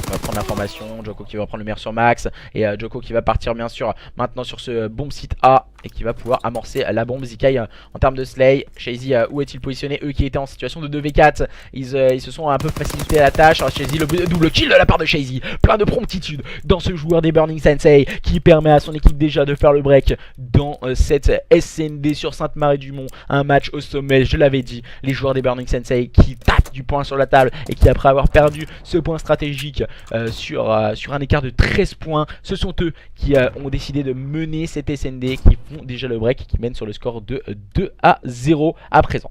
On va prendre l'information, Joko qui va prendre le meilleur sur Max. Et Joko qui va partir bien sûr maintenant sur ce bomb site A. et qui va pouvoir amorcer la bombe. Zikai en termes de slay, Shazy où est-il positionné? Eux qui étaient en situation de 2v4, ils se sont un peu facilité la tâche. Alors Shazy, le double kill de la part de Shazy, plein de promptitude dans ce joueur des Burning Sensei qui permet à son équipe déjà de faire le break dans cette SND sur Sainte-Marie-du-Mont. Un match au sommet, je l'avais dit, les joueurs des Burning Sensei qui tapent du point sur la table et qui après avoir perdu ce point stratégique sur un écart de 13 points, ce sont eux qui ont décidé de mener cette SND, qui font déjà le break, qui mènent sur le score de 2-0 à présent.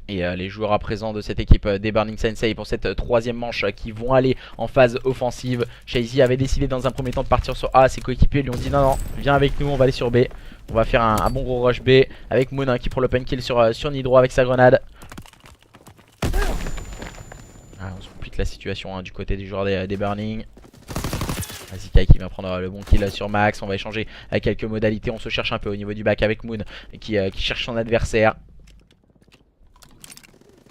Et les joueurs à présent de cette équipe des Burning Sensei pour cette troisième manche qui vont aller en phase offensive. Shazy avait décidé dans un premier temps de partir sur A, ses coéquipiers lui ont dit non, viens avec nous, on va aller sur B. On va faire un bon gros rush B avec Moon qui prend l'open kill sur Nidro avec sa grenade. On se complique la situation du côté des joueurs des Burning. Zikai qui vient prendre le bon kill sur Max. On va échanger quelques modalités, on se cherche un peu au niveau du back avec Moon qui cherche son adversaire.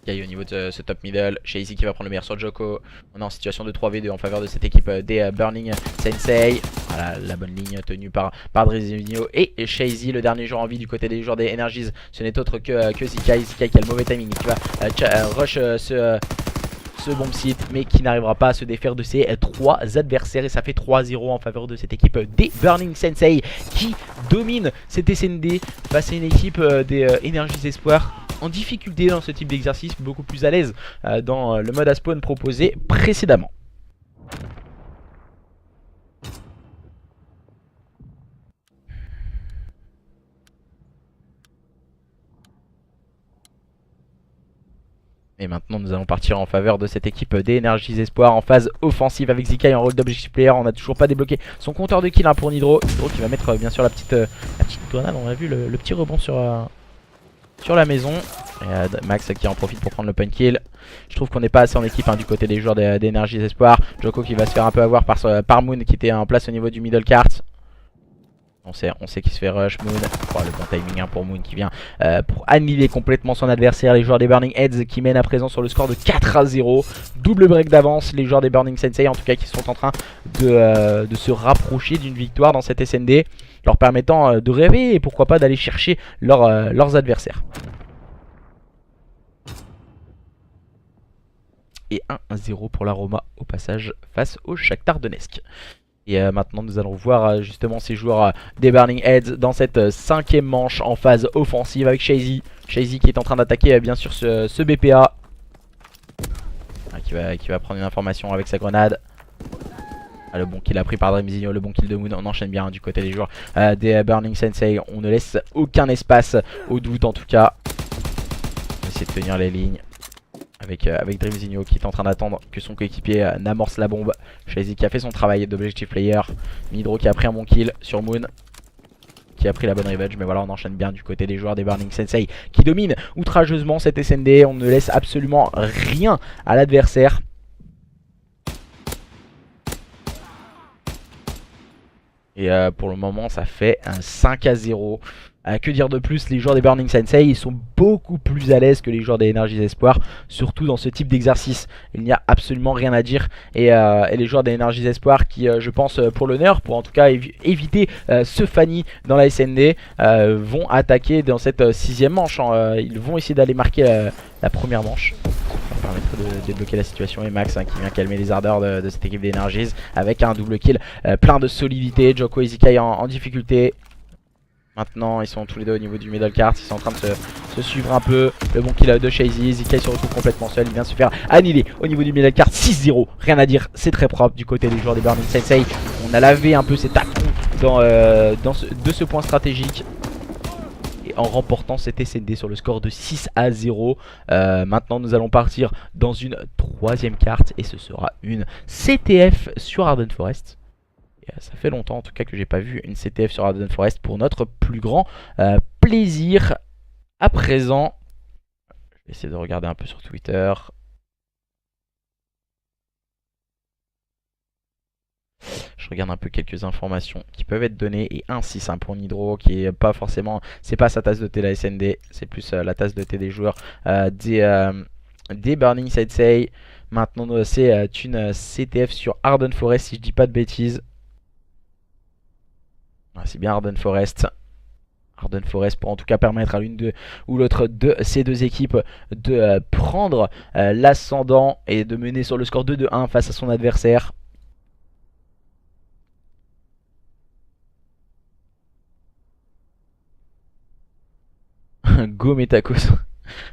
Au niveau de ce top middle, Shazy qui va prendre le meilleur sur Joko. On est en situation de 3v2 en faveur de cette équipe des Burning Sensei. Voilà la bonne ligne tenue par Drezinho et Shazy, le dernier joueur en vie du côté des joueurs des Energies. Ce n'est autre que Zikai. Zikai qui a le mauvais timing, qui va rush ce bomb site, mais qui n'arrivera pas à se défaire de ses 3 adversaires. Et ça fait 3-0 en faveur de cette équipe des Burning Sensei qui domine cette SND face à une équipe des Energies Espoir en difficulté dans ce type d'exercice, beaucoup plus à l'aise dans le mode à spawn proposé précédemment. Et maintenant nous allons partir en faveur de cette équipe des Energies Espoir en phase offensive avec Zikai en rôle d'objectif player. On n'a toujours pas débloqué son compteur de kill pour Nidro. Nidro qui va mettre bien sûr la petite grenade. On a vu le petit rebond sur la maison. Et Max qui en profite pour prendre le point kill. Je trouve qu'on n'est pas assez en équipe du côté des joueurs des Energies Espoir. Joko qui va se faire un peu avoir par Moon qui était en place au niveau du middle cart. On sait qu'il se fait rush Moon. Oh, le bon timing pour Moon qui vient pour annihiler complètement son adversaire. Les joueurs des Burning Heads qui mènent à présent sur le score de 4-0. Double break d'avance. Les joueurs des Burning Sensei en tout cas qui sont en train de se rapprocher d'une victoire dans cette SND, leur permettant de rêver et pourquoi pas d'aller chercher leurs adversaires. Et 1-0 pour la Roma au passage face au Shakhtar Donetsk. Et maintenant nous allons voir justement ces joueurs des Burning Heads dans cette 5ème manche en phase offensive avec Shazy. Shazy qui est en train d'attaquer bien sûr ce BPA. Qui va prendre une information avec sa grenade. Le bon kill a pris par Drezinho, le bon kill de Moon. On enchaîne bien du côté des joueurs des Burning Sensei. On ne laisse aucun espace au doute en tout cas. On va essayer de tenir les lignes. Avec Drezinho qui est en train d'attendre que son coéquipier n'amorce la bombe. Shazy qui a fait son travail d'objectif player. Nidro qui a pris un bon kill sur Moon, qui a pris la bonne revenge. Mais voilà, on enchaîne bien du côté des joueurs des Burning Sensei qui dominent outrageusement cette SND. On ne laisse absolument rien à l'adversaire. Et pour le moment ça fait un 5-0. Que dire de plus, les joueurs des Burning Sensei ils sont beaucoup plus à l'aise que les joueurs des Energies Espoir, surtout dans ce type d'exercice. Il n'y a absolument rien à dire. Et les joueurs des Energies Espoir qui je pense pour l'honneur, pour en tout cas éviter ce Fanny dans la SND, vont attaquer dans cette 6ème manche. Ils vont essayer d'aller marquer la première manche. Ça permettra de débloquer la situation. Et Max qui vient calmer les ardeurs de cette équipe d'Energies avec un double kill plein de solidité. Joko et Zikai en difficulté. Maintenant ils sont tous les deux au niveau du middle cart. Ils sont en train de se suivre un peu. Le bon kill de Shazy. Zikai se retrouve complètement seul. Il vient se faire annihiler au niveau du middle cart. 6-0, rien à dire, c'est très propre du côté des joueurs des Burning Sensei. On a lavé un peu cet affront de ce point stratégique, et en remportant cet SND sur le score de 6-0. Maintenant nous allons partir dans une 3ème carte et ce sera une CTF sur Arden Forest. Ça fait longtemps en tout cas que j'ai pas vu une CTF sur Arden Forest, pour notre plus grand plaisir. À présent, je vais essayer de regarder un peu sur Twitter. Je regarde un peu quelques informations qui peuvent être données. Et 1-6 pour Nidro, qui est pas forcément, c'est pas sa tasse de thé la SND, c'est plus la tasse de thé des joueurs des Burning Sensei. Maintenant c'est une CTF sur Arden Forest si je dis pas de bêtises. Ah, c'est bien Arden Forest. Arden Forest pour en tout cas permettre à l'une ou l'autre de ces deux équipes de prendre l'ascendant et de mener sur le score 2-1 face à son adversaire. Go mes tacos,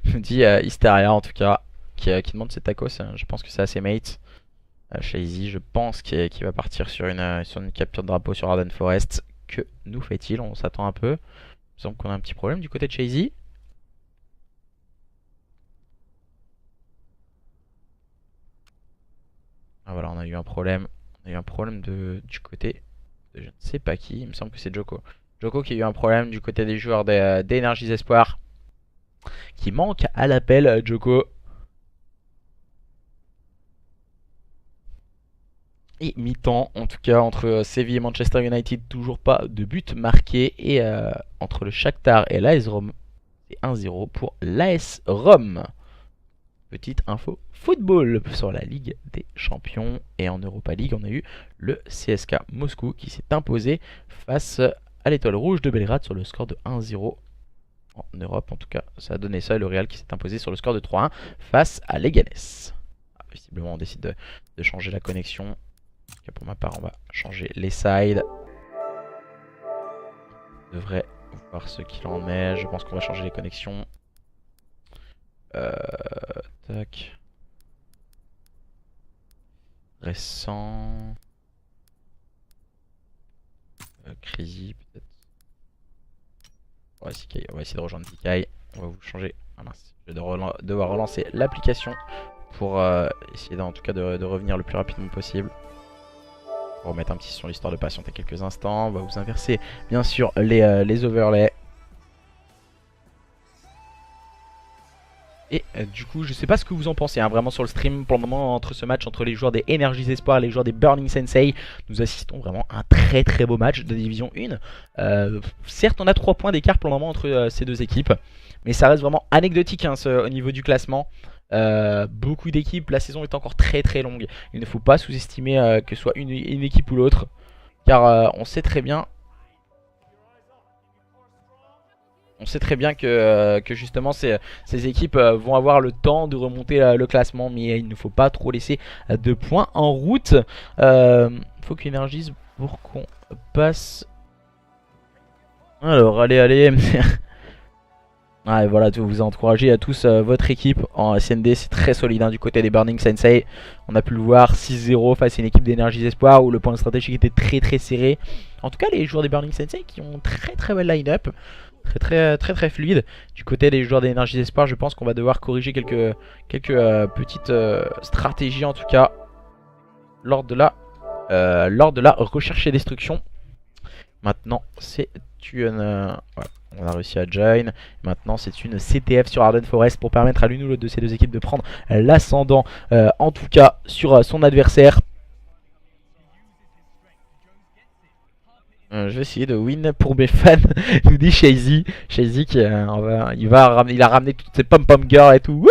me dit Hysteria en tout cas, qui demande ses tacos. Je pense que c'est à ses mates. Shazy, je pense qu'il va partir sur une capture de drapeau sur Arden Forest. Que nous fait-il? On s'attend un peu. Il me semble qu'on a un petit problème du côté de Shazy. Ah voilà, on a eu un problème. On a eu un problème du côté de je ne sais pas qui. Il me semble que c'est Joko. Joko qui a eu un problème du côté des joueurs d'Energies Espoir. Qui manque à l'appel, Joko. Et mi-temps, en tout cas, entre Séville et Manchester United, toujours pas de but marqué. Et entre le Shakhtar et l'AS Rome, c'est 1-0 pour l'AS Rome. Petite info football sur la Ligue des Champions. Et en Europa League, on a eu le CSK Moscou qui s'est imposé face à l'Étoile Rouge de Belgrade sur le score de 1-0. En Europe, en tout cas, ça a donné ça. Et le Real qui s'est imposé sur le score de 3-1 face à Leganés. Visiblement, on décide de changer la connexion. Pour ma part, on va changer les sides. On devrait voir ce qu'il en est. Je pense qu'on va changer les connexions. Tac. Récent. Crazy peut-être. On va essayer de rejoindre Dikai. On va vous changer. Ah mince. Je vais devoir relancer l'application pour essayer en tout cas de revenir le plus rapidement possible. On va remettre un petit son histoire de patienter quelques instants. On va vous inverser bien sûr les overlays. Et du coup, je sais pas ce que vous en pensez, hein, vraiment sur le stream pour le moment entre ce match entre les joueurs des Energies Espoir et les joueurs des Burning Sensei. Nous assistons vraiment à un très très beau match de Division 1. Certes, on a 3 points d'écart pour le moment entre ces deux équipes, mais ça reste vraiment anecdotique hein, au niveau du classement. Beaucoup d'équipes, la saison est encore très très longue. Il ne faut pas sous-estimer que ce soit une équipe ou l'autre, car on sait très bien. On sait très bien que justement ces équipes vont avoir le temps de remonter le classement, mais il ne faut pas trop laisser de points en route. Faut qu'Energies pour qu'on passe. Alors allez. Ah, et voilà, vous encouragez à tous votre équipe en SND, c'est très solide hein, du côté des Burning Sensei. On a pu le voir 6-0 face à une équipe d'Energies Espoir où le point stratégique était très très serré. En tout cas, les joueurs des Burning Sensei qui ont très belle line-up. Très fluide. Du côté des joueurs d'énergie d'espoir, je pense qu'on va devoir corriger quelques petites stratégies en tout cas lors de la recherche et destruction. Maintenant c'est une voilà, on a réussi à join. Maintenant c'est une CTF sur Arden Forest pour permettre à l'une ou l'autre de ces deux équipes de prendre l'ascendant en tout cas sur son adversaire. Je vais essayer de win pour mes fans, nous dit Shazy. Shazy qui il a ramené toutes ses pom-pom girls et tout.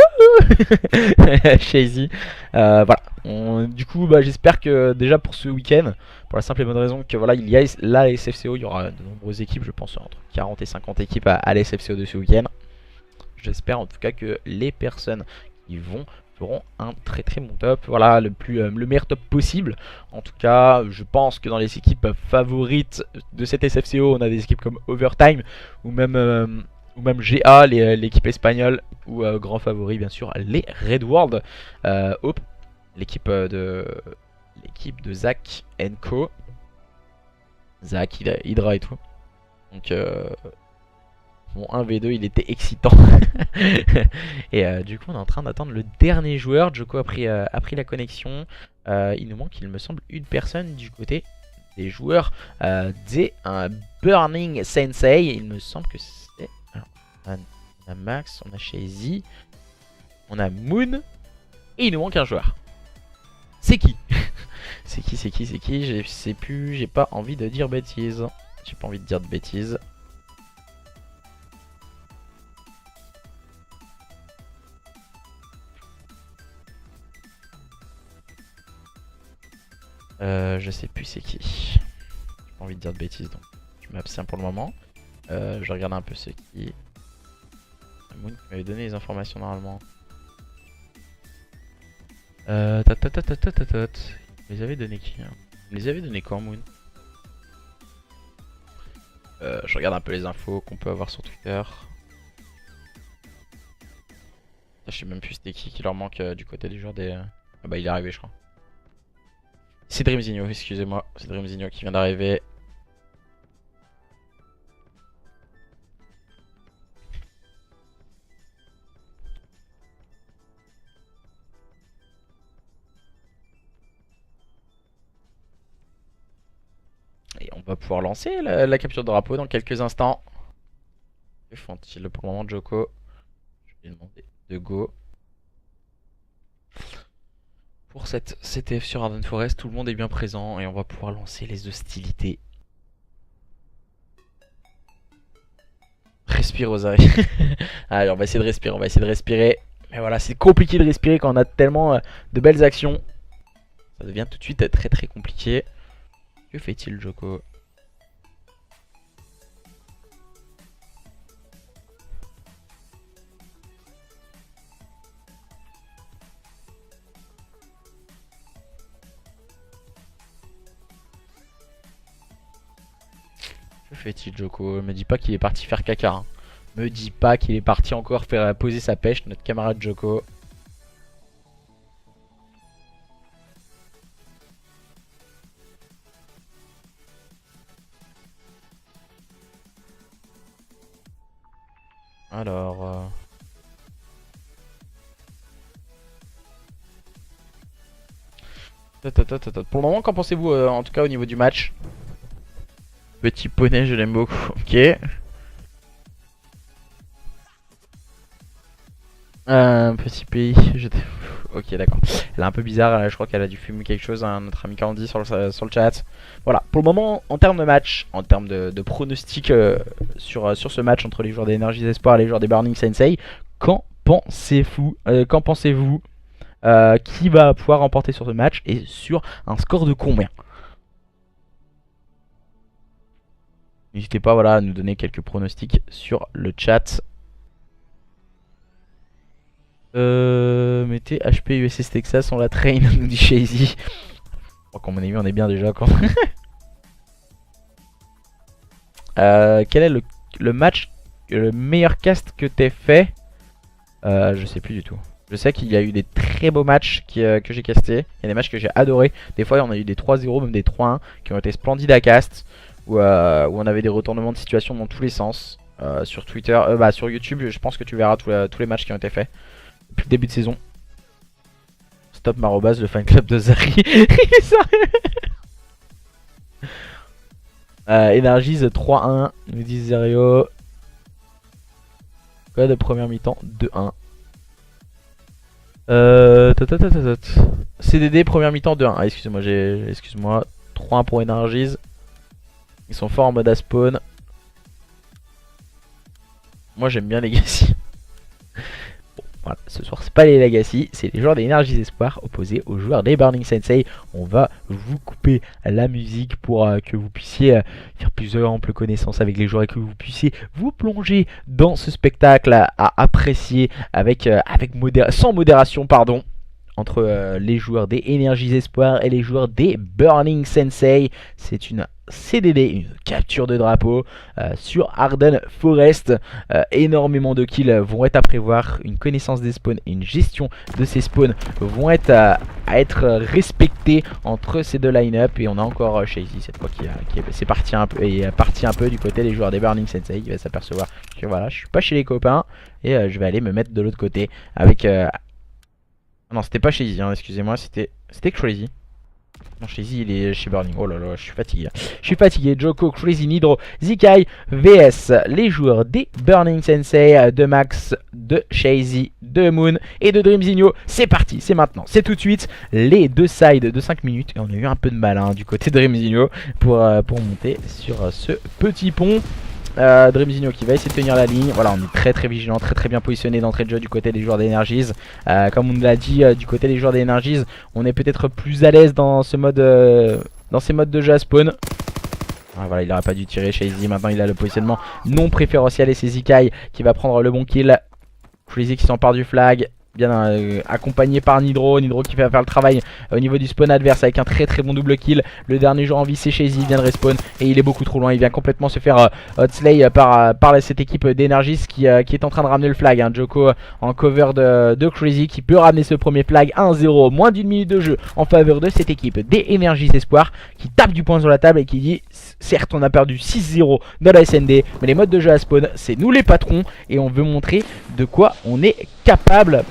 Shazy. Voilà. Du coup, j'espère que déjà pour ce week-end, pour la simple et bonne raison que voilà, il y a là la SFCO, il y aura de nombreuses équipes, je pense entre 40 et 50 équipes à la SFCO de ce week-end. J'espère en tout cas que les personnes qui feront un très bon top, voilà, le meilleur top possible. En tout cas, je pense que dans les équipes favorites de cette SFCO, on a des équipes comme Overtime ou même GA, l'équipe espagnole, ou grand favori bien sûr les Red World. Hope, l'équipe de Zach Co. Zach, Hydra et tout. Donc mon 1v2 il était excitant. Et du coup on est en train d'attendre le dernier joueur. Joko a pris la connexion. Il nous manque, il me semble, une personne du côté des joueurs des Burning Sensei. Il me semble que c'est... On a Max, on a Shazy, on a Moon. Et il nous manque un joueur. C'est qui? C'est qui? Je sais plus, j'ai pas envie de dire bêtises. J'ai pas envie de dire de bêtises. Je sais plus c'est qui. J'ai pas envie de dire de bêtises donc je je m'abstiens pour le moment. Je regarde un peu ce qui... Moon qui m'avait donné les informations normalement. Ils les avaient donné qui hein? Ils les avaient donné quand Moon? Je regarde un peu les infos qu'on peut avoir sur Twitter. Je sais même plus c'était qui leur manque du côté du joueur des... Ah bah il est arrivé je crois. C'est Dreamzinho, excusez-moi. C'est Dreamzinho qui vient d'arriver. Et on va pouvoir lancer la capture de drapeau dans quelques instants. Que font-ils pour le moment Joko? Je vais lui demander de go. Pour cette CTF sur Arden Forest, tout le monde est bien présent et on va pouvoir lancer les hostilités. Respire Osari. Allez, on va essayer de respirer, on va essayer de respirer. Mais voilà, c'est compliqué de respirer quand on a tellement de belles actions. Ça devient tout de suite très très compliqué. Que fait-il Joko? Que fait-il Joko? Me dis pas qu'il est parti faire caca. Hein. Me dis pas qu'il est parti encore faire poser sa pêche, notre camarade Joko. Alors... Pour le moment, qu'en pensez-vous en tout cas au niveau du match? Petit poney, je l'aime beaucoup. Ok. Un petit pays. Ok, d'accord. Elle est un peu bizarre. Je crois qu'elle a dû fumer quelque chose. Hein, notre ami Candy sur le chat. Voilà. Pour le moment, en termes de match, en termes de pronostic sur ce match entre les joueurs des Energies Espoir et les joueurs des Burning Sensei, qu'en pensez-vous qui va pouvoir remporter sur ce match et sur un score de combien? N'hésitez pas voilà, à nous donner quelques pronostics sur le chat. Mettez HP USS Texas, on la train, nous dit Shazy. Je crois qu'à mon avis on est bien déjà quand quel est le match, le meilleur cast que t'aies fait? Je sais plus du tout. Je sais qu'il y a eu des très beaux matchs que j'ai castés. Il y a des matchs que j'ai adoré. Des fois on a eu des 3-0, même des 3-1 qui ont été splendides à cast. Où on avait des retournements de situation dans tous les sens. Sur Twitter, sur YouTube, je pense que tu verras tous les matchs qui ont été faits depuis le début de saison. Stop Marobas, le fan club de Zari. Il est sérieux. Energies 3-1, nous dit Zerio. Code première mi-temps 2-1. CDD première mi-temps 2-1. Ah, excuse-moi, 3-1 pour Energies. Ils sont forts en mode à spawn. Moi j'aime bien Legacy. Bon, voilà, ce soir c'est pas les Legacy, c'est les joueurs des Energies Espoir opposés aux joueurs des Burning Sensei. On va vous couper la musique pour que vous puissiez faire plus ample connaissance avec les joueurs et que vous puissiez vous plonger dans ce spectacle à apprécier sans modération pardon. Entre les joueurs des Energies Espoir et les joueurs des Burning Sensei. C'est une CDD, une capture de drapeau sur Arden Forest. Énormément de kills vont être à prévoir. Une connaissance des spawns et une gestion de ces spawns vont être à être respectées entre ces deux line-up. Et on a encore Shazy cette fois qui est parti un peu du côté des joueurs des Burning Sensei. Il va s'apercevoir que voilà, je suis pas chez les copains. Et je vais aller me mettre de l'autre côté avec... non, c'était pas Shazy, hein, excusez-moi, c'était Crazy. Non, Shazy il est chez Burning. Oh là là, je suis fatigué. Je suis fatigué. Joko, Crazy, Nidro, Zikai, VS, les joueurs des Burning Sensei, de Max, de Shazy, de Moon et de Dreamzinho. C'est parti, c'est maintenant, c'est tout de suite. Les deux sides de 5 minutes. Et on a eu un peu de mal hein, du côté de Dreamzinho pour monter sur ce petit pont. Dreamzinho qui va essayer de tenir la ligne. Voilà, on est très très vigilant, très très bien positionné d'entrée de jeu du côté des joueurs d'Energies. Comme on l'a dit, du côté des joueurs d'Energies, on est peut-être plus à l'aise dans ce mode, dans ces modes de jeu à spawn. Ah, voilà, il n'aurait pas dû tirer chez Easy. Maintenant il a le positionnement non préférentiel et c'est Zikai qui va prendre le bon kill. Crazy qui s'empare du flag. Bien accompagné par Nidro. Nidro qui va faire le travail au niveau du spawn adverse avec un très bon double kill. Le dernier joueur en vie c'est Shazy, il vient de respawn et il est beaucoup trop loin. Il vient complètement se faire hotslay par cette équipe d'Energis qui est en train de ramener le flag. Joko en cover de Crazy qui peut ramener ce premier flag 1-0. Moins d'une minute de jeu en faveur de cette équipe d'Energis Espoir qui tape du poing sur la table et qui dit certes on a perdu 6-0 dans la SND mais les modes de jeu à spawn c'est nous les patrons et on veut montrer de quoi on est capable.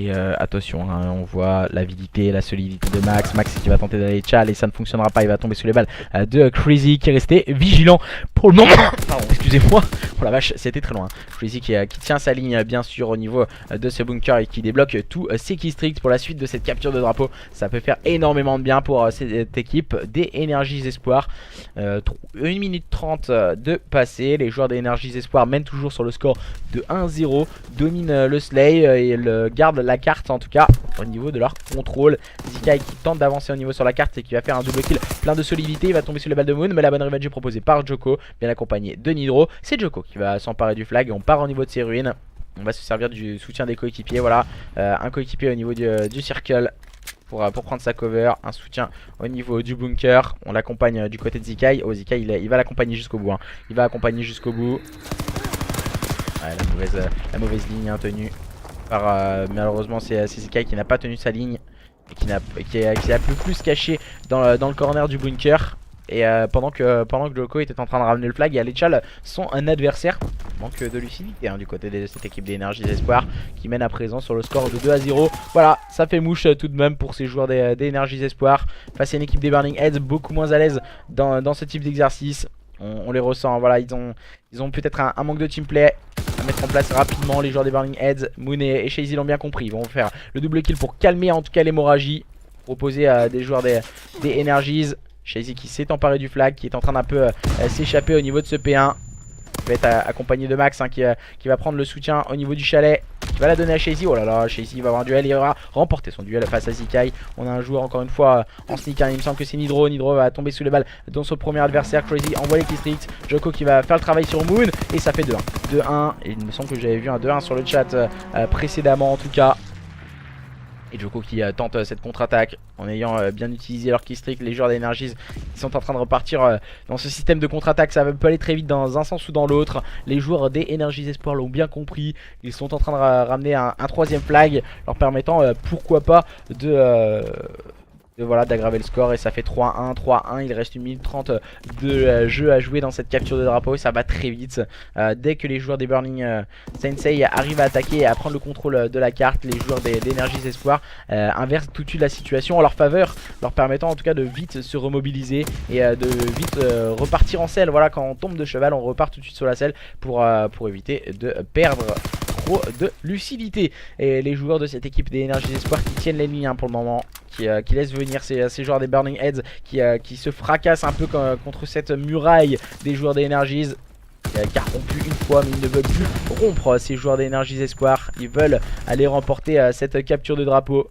Et attention, hein, on voit l'avidité, la solidité de Max. Max qui va tenter d'aller tchal et ça ne fonctionnera pas. Il va tomber sous les balles de Crazy qui est resté vigilant pour le moment. Pardon, excusez-moi. Oh la vache, c'était très loin. Crazy qui tient sa ligne bien sûr au niveau de ce bunker et qui débloque tous ses keystricks pour la suite de cette capture de drapeau. Ça peut faire énormément de bien pour cette équipe des Energies Espoir. 1 minute 30 de passé. Les joueurs des Energies Espoir mènent toujours sur le score de 1-0. Dominent le slay et le gardent la carte en tout cas au niveau de leur contrôle. Zikai qui tente d'avancer au niveau sur la carte et qui va faire un double kill plein de solidité. Il va tomber sur les balles de Moon mais la bonne revenge est proposée par Joko, bien accompagné de Nidro. C'est Joko qui va s'emparer du flag et on part au niveau de ses ruines. On va se servir du soutien des coéquipiers. Voilà, un coéquipier au niveau du circle pour prendre sa cover, un soutien au niveau du bunker. On l'accompagne du côté de Zikai. Oh, Zikai il va l'accompagner jusqu'au bout, hein. Il va accompagner jusqu'au bout. Ouais, la mauvaise ligne tenue par malheureusement c'est Zikai qui n'a pas tenu sa ligne et qui a plus caché dans le corner du bunker. Et pendant que Joko était en train de ramener le flag, il y a les Chal sont un adversaire. Manque de lucidité hein, du côté de cette équipe d'Energies Espoir qui mène à présent sur le score de 2-0. Voilà, ça fait mouche tout de même pour ces joueurs d'Energies Espoir face à une équipe des Burning Heads beaucoup moins à l'aise dans ce type d'exercice. On les ressent, hein, voilà, ils ont peut-être un manque de teamplay à mettre en place rapidement. Les joueurs des Burning Heads, Moon et Shazy l'ont bien compris. Ils vont faire le double kill pour calmer en tout cas l'hémorragie proposée à des joueurs des Energies. Shazy qui s'est emparé du flag, qui est en train d'un peu s'échapper au niveau de ce P1. Il va être accompagné de Max hein, qui va prendre le soutien au niveau du chalet. Qui va la donner à Shazy. Oh là là, Shazy va avoir un duel. Il va remporter son duel face à Zikai. On a un joueur encore une fois en sneak. Hein. Il me semble que c'est Nidro. Nidro va tomber sous les balles dans son premier adversaire. Crazy envoie les keystricks. Joko qui va faire le travail sur Moon. Et ça fait 2-1. 2-1. Et il me semble que j'avais vu un 2-1 sur le chat précédemment en tout cas. Et Joko qui tente cette contre-attaque en ayant bien utilisé leur keystrick. Les joueurs d'Energies qui sont en train de repartir dans ce système de contre-attaque. Ça peut aller très vite dans un sens ou dans l'autre. Les joueurs des Energies Espoir l'ont bien compris. Ils sont en train de ramener un troisième flag leur permettant pourquoi pas voilà, d'aggraver le score. Et ça fait 3-1, 3-1. Il reste 1 minute 30 de jeu à jouer dans cette capture de drapeau. Et ça va très vite. Dès que les joueurs des Burning Sensei arrivent à attaquer et à prendre le contrôle de la carte, les joueurs des Energies Espoir inversent tout de suite la situation en leur faveur, leur permettant en tout cas de vite se remobiliser et de vite repartir en selle. Voilà, quand on tombe de cheval, on repart tout de suite sur la selle pour éviter de perdre de lucidité. Et les joueurs de cette équipe des Energies Espoir qui tiennent les lignes hein, pour le moment, qui laissent venir ces joueurs des Burning Heads qui se fracassent un peu contre cette muraille des joueurs des Energies qui a rompu une fois, mais ils ne veulent plus rompre ces joueurs des Energies Espoir. Ils veulent aller remporter cette capture de drapeau.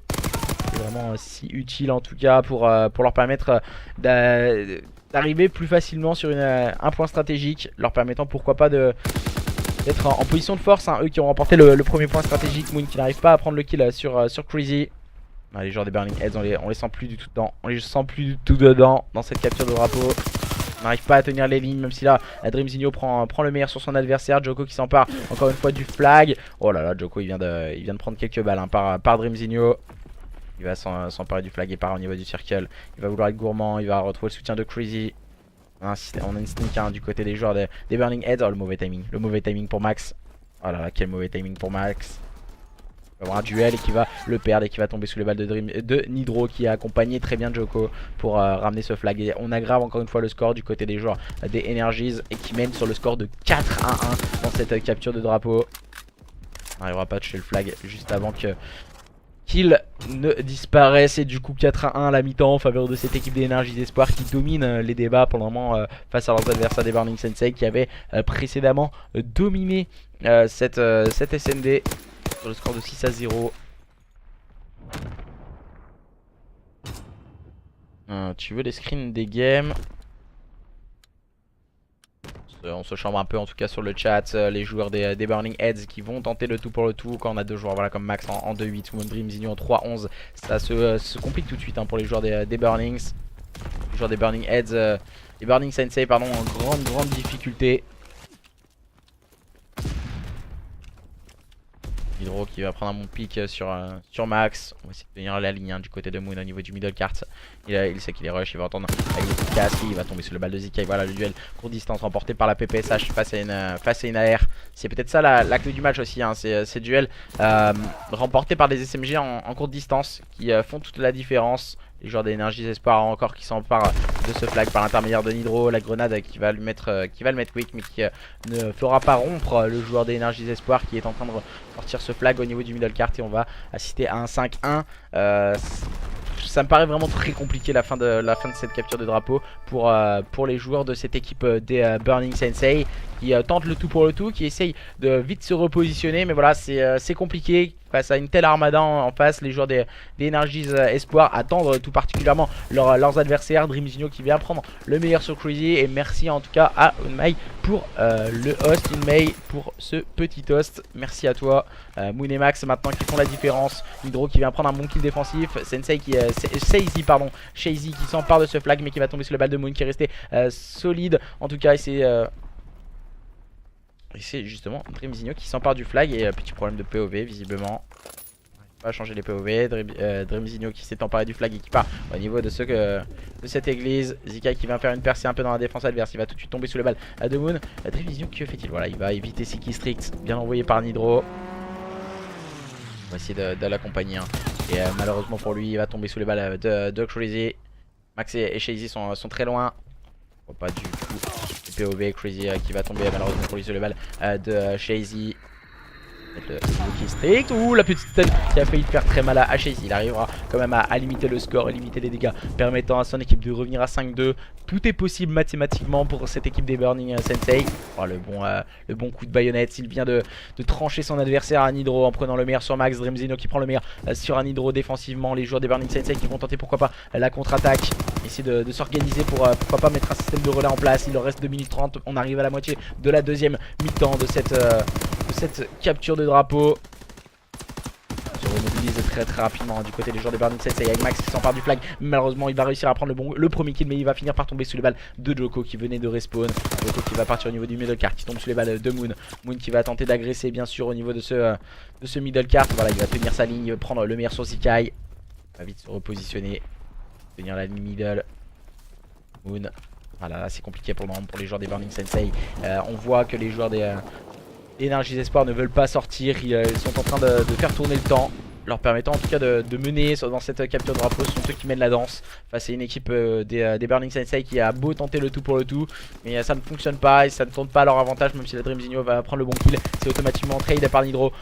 C'est vraiment si utile en tout cas pour leur permettre d'arriver plus facilement sur un point stratégique, leur permettant pourquoi pas d'être en position de force, hein, eux qui ont remporté le premier point stratégique. Moon qui n'arrive pas à prendre le kill sur Crazy. Ah, les joueurs des Burning Heads on les sent plus du tout dedans. On les sent plus du tout dedans dans cette capture de drapeau. On n'arrive pas à tenir les lignes, même si là Dreamzinho prend le meilleur sur son adversaire. Joko qui s'empare encore une fois du flag. Oh là là, Joko il vient de prendre quelques balles hein, par Dreamzinho. Il va s'emparer du flag et part au niveau du circle. Il va vouloir être gourmand, il va retrouver le soutien de Crazy. On a une sneak hein, du côté des joueurs des Burning Heads. Oh, le mauvais timing pour Max. Oh là là, quel mauvais timing pour Max. Il va avoir un duel et qui va le perdre et qui va tomber sous les balles de Nidro qui a accompagné très bien Joko pour ramener ce flag. Et on aggrave encore une fois le score du côté des joueurs des Energies et qui mène sur le score de 4-1 dans cette capture de drapeau. On n'arrivera pas à toucher le flag juste avant qu'il ne disparaisse. Et du coup 4-1 à la mi-temps en faveur de cette équipe d'énergie d'espoir qui domine les débats pour le moment face à leurs adversaires des Burning Sensei qui avaient précédemment dominé cette SND sur le score de 6-0. Tu veux les screens des games? On se chambre un peu en tout cas sur le chat, les joueurs des Burning Heads qui vont tenter le tout pour le tout quand on a deux joueurs voilà, comme Max en 2-8 ou Dreamzinho en 3-11. Ça se complique tout de suite pour les joueurs des Burnings. Les joueurs des Burning Heads, les Burning Sensei pardon, en grande difficulté. Hydro qui va prendre un bon pick sur Max. On va essayer de tenir la ligne du côté de Moon au niveau du middle cart. Il sait qu'il est rush, il va entendre avec les casques, il va tomber sur le balle de Zika. Voilà le duel court distance remporté par la PPSH face à une AR. C'est peut-être ça la clé du match aussi, ces duels remportés par des SMG en courte distance qui font toute la différence. Les joueurs d'énergie espoir encore qui s'emparent de ce flag par l'intermédiaire de Nidro, la grenade qui va le mettre quick mais qui ne fera pas rompre le joueur d'énergie espoir qui est en train de sortir ce flag au niveau du middle cart et on va assister à un 5-1. Ça me paraît vraiment très compliqué la fin de cette capture de drapeau pour les joueurs de cette équipe des Burning Sensei qui tentent le tout pour le tout, qui essayent de vite se repositionner mais voilà c'est compliqué. Face à une telle armada en face, les joueurs des Energies Espoir attendent tout particulièrement leurs adversaires. Dreamzinho qui vient prendre le meilleur sur Crazy. Et merci en tout cas à Unmei pour le host. Unmei pour ce petit host. Merci à toi. Moon et Max maintenant qui font la différence. Hydro qui vient prendre un bon kill défensif. Sensei qui Shazy qui s'empare de ce flag mais qui va tomber sur le balle de Moon qui est resté solide. En tout cas, et c'est justement Dreamzinho qui s'empare du flag et petit problème de POV visiblement. On va changer les POV. Dreamzinho qui s'est emparé du flag et qui part au niveau de cette église. Zika qui va faire une percée un peu dans la défense adverse. Il va tout de suite tomber sous le balle de Moon. Dreamzinho que fait-il? Voilà, il va éviter Siki Strict, bien envoyé par Nidro. On va essayer de l'accompagner. Et malheureusement pour lui, il va tomber sous les balles de Crazy. Max et Shazy sont très loin. On voit pas du tout. POV, Crazy qui va tomber malheureusement pour lui sur le balle de Shazy. Le qui strict. Ouh, la petite stun qui a failli faire très mal à Shazy. Il arrivera quand même à limiter le score, à limiter les dégâts, permettant à son équipe de revenir à 5-2. Tout est possible mathématiquement pour cette équipe des Burning Sensei. Oh, le bon coup de baïonnette. Il vient de trancher son adversaire à Nidro en prenant le meilleur sur Max. Dreamzinho qui prend le meilleur sur un Nidro défensivement. Les joueurs des Burning Sensei qui vont tenter pourquoi pas la contre-attaque. Essayer de s'organiser pour pourquoi pas mettre un système de relais en place. Il leur reste 2 minutes 30. On arrive à la moitié de la deuxième mi-temps de cette capture de drapeau. Se remobilise très rapidement du côté des joueurs des Burning Sensei avec Max qui s'empare du flag. Malheureusement il va réussir à prendre le premier kill mais il va finir par tomber sous les balles de Joko qui venait de respawn. Joko qui va partir au niveau du middle cart, qui tombe sous les balles de Moon. Moon qui va tenter d'agresser bien sûr au niveau de ce middle cart. Voilà, il va tenir sa ligne, il va prendre le meilleur sur Zikai. Il va vite se repositionner, tenir la ligne middle. Moon. Voilà, là c'est compliqué pour le moment pour les joueurs des Burning Sensei. On voit que les joueurs des Energies Espoir ne veulent pas sortir. Ils sont en train de faire tourner le temps, leur permettant en tout cas de mener dans cette capture de drapeau. Ce sont ceux qui mènent la danse face à une équipe des Burning Sensei qui a beau tenter le tout pour le tout, mais ça ne fonctionne pas et ça ne tourne pas à leur avantage. Même si la Dreamzinho va prendre le bon kill, c'est automatiquement trade par Nidro.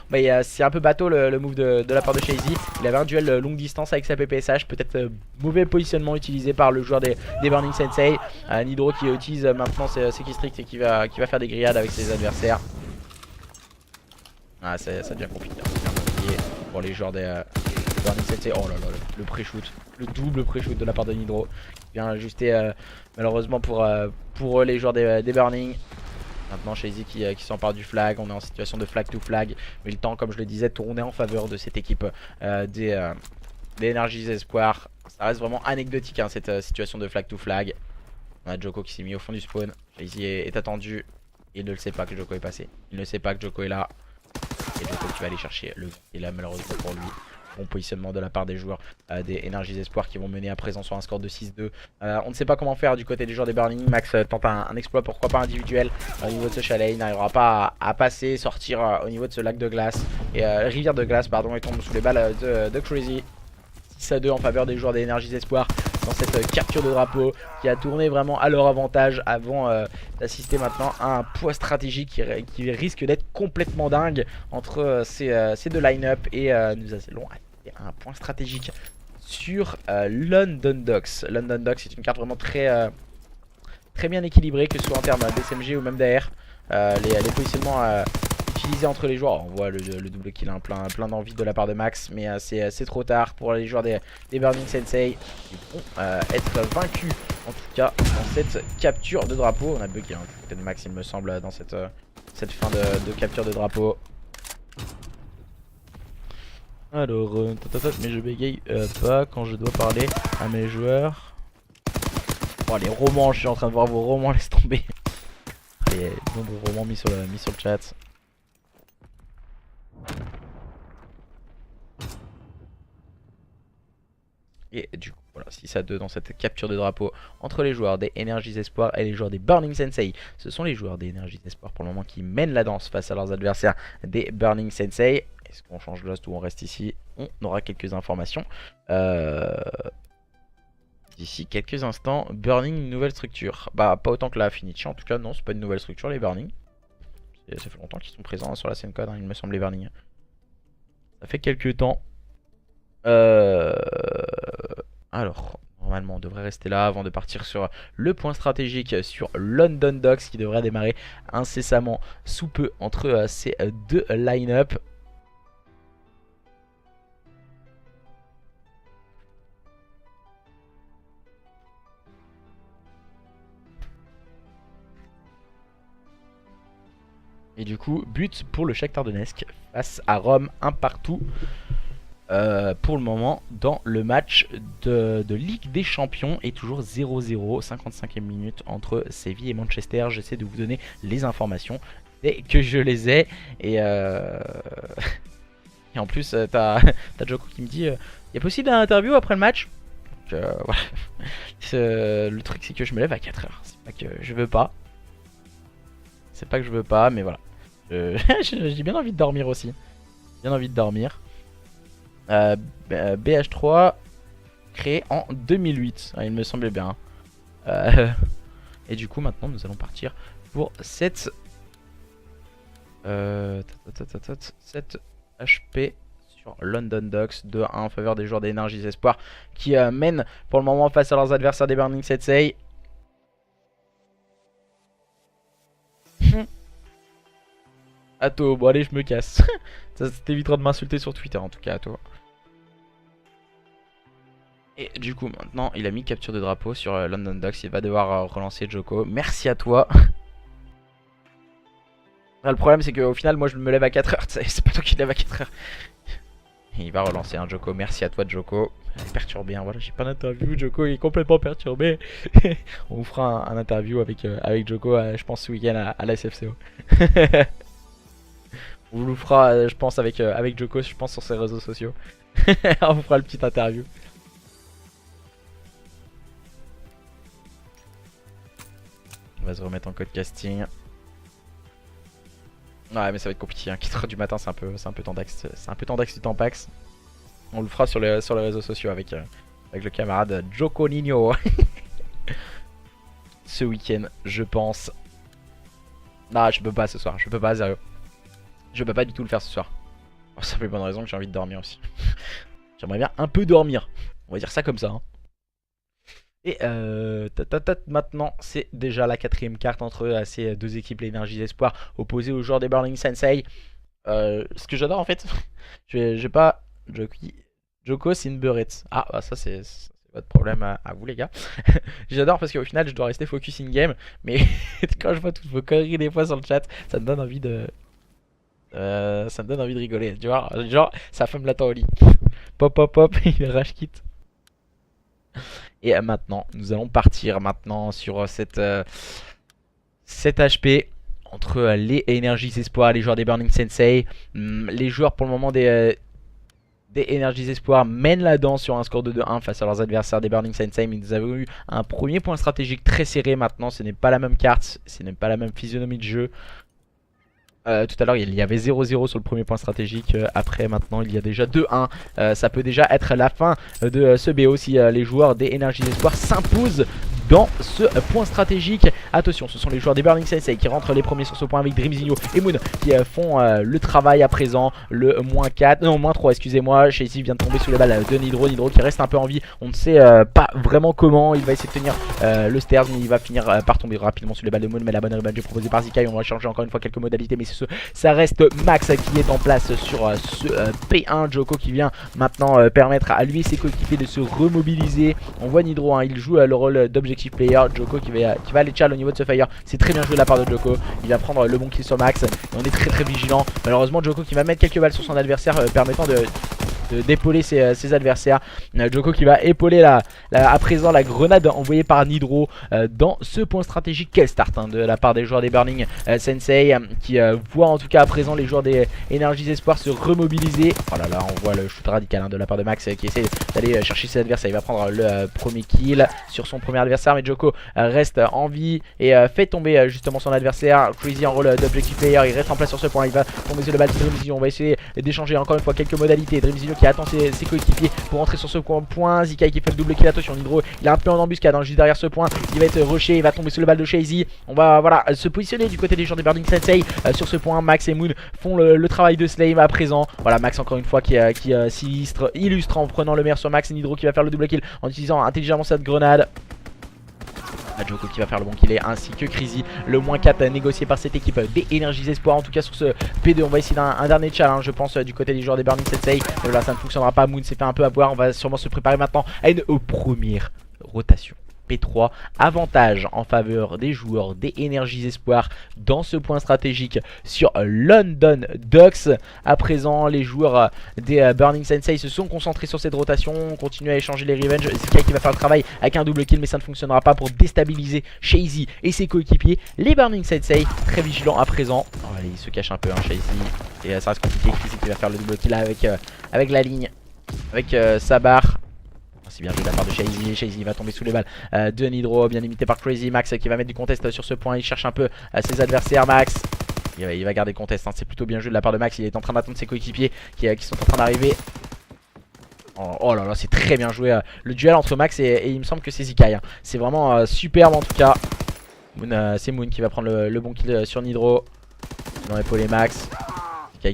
C'est un peu bateau le move de la part de Shazy. Il avait un duel longue distance avec sa PPSH, peut-être mauvais positionnement utilisé par le joueur des Burning Sensei. Nidro qui utilise maintenant ses Strict et qui va faire des grillades avec ses adversaires. Ah, ça devient compliqué, pour les joueurs des Burning Sensei. Oh là là, le pré-shoot, le double pré-shoot de la part de Nidro qui vient ajuster malheureusement pour les joueurs des Burning. Maintenant Shazy qui s'empare du flag. On est en situation de flag to flag, mais le temps, comme je le disais, tourner en faveur de cette équipe des Energies Espoir. Ça reste vraiment anecdotique cette situation de flag to flag. On a Joko qui s'est mis au fond du spawn. Shazy est attendu. Il ne le sait pas que Joko est passé. Il ne sait pas que Joko est là. Et Joko qui va aller chercher le et là malheureusement pour lui. Bon positionnement de la part des joueurs des Energies Espoir qui vont mener à présent sur un score de 6-2. On ne sait pas comment faire du côté des joueurs des Burning. Max tente un exploit, pourquoi pas individuel au niveau de ce chalet. Il n'arrivera pas à passer, sortir au niveau de ce lac de glace et rivière de glace pardon, et tombe sous les balles de Crazy. 6-2 en faveur des joueurs des Energies Espoir dans cette capture de drapeau qui a tourné vraiment à leur avantage avant d'assister maintenant à un poids stratégique qui risque d'être complètement dingue entre ces deux line-up. Et nous allons assister à un point stratégique sur London Docks. London Docks c'est une carte vraiment très bien équilibrée, que ce soit en termes d'SMG ou même d'AR. Les positionnements utiliser entre les joueurs. On voit le double kill, hein, plein d'envie de la part de Max, mais c'est trop tard pour les joueurs des Burning Sensei. Ils vont être vaincus en tout cas dans cette capture de drapeau. On a bugué, hein, du côté de Max il me semble dans cette fin de capture de drapeau. Alors, mais je bégaye pas quand je dois parler à mes joueurs. Oh les romans, je suis en train de voir vos romans, laisse tomber. Allez, nombreux romans mis sur le chat. Et du coup, voilà, 6-2 dans cette capture de drapeau entre les joueurs des Energies Espoir et les joueurs des Burning Sensei. Ce sont les joueurs des Energies Espoir pour le moment qui mènent la danse face à leurs adversaires des Burning Sensei. Est-ce qu'on change de host ou on reste ici? On aura quelques informations. D'ici quelques instants, Burning, une nouvelle structure. Bah, pas autant que la Finichi, en tout cas, non, c'est pas une nouvelle structure, les Burning. Ça fait longtemps qu'ils sont présents sur la scène code, hein, il me semble, les Burning. Ça fait quelques temps. Alors, normalement, on devrait rester là avant de partir sur le point stratégique sur London Docks qui devrait démarrer incessamment sous peu entre ces deux line-up. Et du coup, but pour le Shakhtar Donetsk face à Rome, un partout pour le moment dans le match de Ligue des Champions. Et toujours 0-0, 55e minute entre Séville et Manchester. J'essaie de vous donner les informations dès que je les ai. Et en plus, t'as Joko qui me dit il y a possible une interview après le match. Donc, voilà. Le truc c'est que je me lève à 4h. C'est pas que je veux pas. C'est pas que je veux pas, mais voilà. J'ai bien envie de dormir aussi. Bien envie de dormir. BH3 créé en 2008, il me semblait bien. Et du coup maintenant nous allons partir pour cette 7 HP sur London Docks, 2-1 en faveur des joueurs des Energies Espoir qui mènent pour le moment face à leurs adversaires des Burning Sensei. Atto, bon allez je me casse. Ça t'évitera de m'insulter sur Twitter en tout cas Atto. Et du coup maintenant il a mis capture de drapeau sur London Docks. Il va devoir relancer Joko. Merci à toi. Là, le problème c'est qu'au final moi je me lève à 4h. C'est pas toi qui te lève à 4h. Il va relancer un Joko. Merci à toi Joko. Perturbé, hein. Voilà, j'ai pas d'interview. Joko il est complètement perturbé. On vous fera un interview avec Joko je pense ce week-end à la SFCO. On vous le fera je pense avec Joko je pense sur ses réseaux sociaux. On vous fera le petit interview. On va se remettre en code casting. Ouais mais ça va être compliqué, hein. 4h du matin c'est un peu tendax. C'est un peu tendax du Tampax. On le fera sur les réseaux sociaux avec le camarade Joko Nino. Ce week-end je pense. Non je peux pas ce soir, je peux pas sérieux. Je peux pas du tout le faire ce soir. Pour la simple et bonne raison que j'ai envie de dormir aussi. J'aimerais bien un peu dormir. On va dire ça comme ça, hein. Et maintenant c'est déjà la 4ème carte entre ces deux équipes, les Energies Espoir opposées aux joueurs des Burning Sensei. Ce que j'adore en fait, je vais pas... Joko c'est une beurette. Ah bah ça c'est votre problème à vous les gars. J'adore parce qu'au final je dois rester focus in game. Mais quand je vois toutes vos conneries des fois sur le chat, ça me donne envie de... rigoler. Tu vois, genre sa femme l'attend au lit. Pop pop pop, il rage quitte. Et maintenant, nous allons partir maintenant sur cette 7 HP entre les Energies Espoir et les joueurs des Burning Sensei. Les joueurs pour le moment des Energies Espoir mènent la danse sur un score de 2-1 face à leurs adversaires des Burning Sensei. Mais nous avons eu un premier point stratégique très serré maintenant. Ce n'est pas la même carte, ce n'est pas la même physionomie de jeu. Tout à l'heure il y avait 0-0 sur le premier point stratégique. Après maintenant il y a déjà 2-1. Ça peut déjà être la fin de ce BO si les joueurs des Energies Espoir s'imposent dans ce point stratégique. Attention, ce sont les joueurs des Burning Sensei qui rentrent les premiers sur ce point avec Dreamzinho et Moon qui font le travail à présent. Le -4, non -3 excusez-moi. Chasey vient de tomber sous les balles de Nidro qui reste un peu en vie. On ne sait pas vraiment comment. Il va essayer de tenir le stairs, mais il va finir par tomber rapidement sous les balles de Moon. Mais la bonne revenge est proposée par Zikai. On va changer encore une fois quelques modalités, mais ça reste Max qui est en place sur ce P1. Djoko qui vient maintenant permettre à lui et ses coéquipiers de se remobiliser. On voit Nidro, il joue le rôle d'objectif player. Djoko qui va aller chall au niveau de ce fire. C'est très bien joué de la part de Djoko. Il va prendre le bon kill sur Max. Et on est très vigilant. Malheureusement Djoko qui va mettre quelques balles sur son adversaire, permettant d'épauler ses adversaires. Djoko qui va épauler à présent la grenade envoyée par Nidro dans ce point stratégique. Quel start de la part des joueurs des Burning Sensei qui voit en tout cas à présent les joueurs des Energies Espoir se remobiliser. Oh là là, on voit le shoot radical de la part de Max qui essaie d'aller chercher ses adversaires. Il va prendre le premier kill sur son premier adversaire, mais Djoko reste en vie et fait tomber justement son adversaire. Crazy en rôle d'objectif player, il reste en place sur ce point. Il va tomber sur le bal de Dreamzinho. On va essayer d'échanger encore une fois quelques modalités. Dreamzinho qui attend ses coéquipiers pour entrer sur ce point. Zikai qui fait le double kill. Attention, Nidro il est un peu en embuscade juste derrière ce point. Il va être rushé, il va tomber sous le bal de Chasey. On va se positionner du côté des joueurs des Burning Sensei sur ce point. Max et Moon font le travail de Slave à présent. Voilà, Max encore une fois qui illustre en prenant le meilleur sur Max. Et Nidro qui va faire le double kill en utilisant intelligemment cette grenade. Djoko qui va faire le bon kill ainsi que Crazy. Le -4 négocié par cette équipe des Energies Espoir. En tout cas sur ce P2 on va essayer un dernier challenge je pense du côté des joueurs des Burning Sensei. Mais là ça ne fonctionnera pas. Moon s'est fait un peu avoir. On va sûrement se préparer maintenant à une première rotation. P3, avantage en faveur des joueurs des Energies Espoir dans ce point stratégique sur London Docks. À présent, les joueurs des Burning Sensei se sont concentrés sur cette rotation. On continue à échanger les revenge. Zikai qui va faire le travail avec un double kill, mais ça ne fonctionnera pas pour déstabiliser Chasey et ses coéquipiers. Les Burning Sensei très vigilants à présent. Oh, allez, il se cache un peu, Chasey. Et ça reste compliqué. Crazy qui va faire le double kill avec la ligne, avec sa barre. C'est bien joué de la part de Chasey. Chasey va tomber sous les balles de Nidro, bien limité par Crazy. Max qui va mettre du contest sur ce point. Il cherche un peu ses adversaires. Max il va garder contest. C'est plutôt bien joué de la part de Max. Il est en train d'attendre ses coéquipiers qui sont en train d'arriver. Oh là là, c'est très bien joué le duel entre Max et il me semble que c'est Zikai. C'est vraiment superbe en tout cas. C'est Moon qui va prendre le bon kill sur Nidro. Dans l'épaule Max.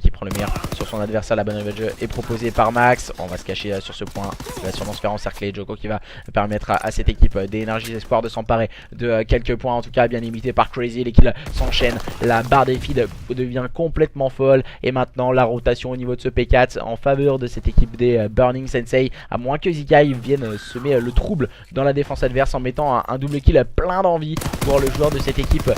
Qui prend le meilleur sur son adversaire. La bonne revenge est proposée par Max. On va se cacher sur ce point. Il va sûrement se faire encercler. Djoko qui va permettre à cette équipe des Energies Espoir de s'emparer de quelques points. En tout cas bien limité par Crazy. Les kills s'enchaînent. La barre des feeds devient complètement folle. Et maintenant la rotation au niveau de ce P4 en faveur de cette équipe des Burning Sensei. À moins que Zikai vienne semer le trouble dans la défense adverse en mettant un double kill plein d'envie pour le joueur de cette équipe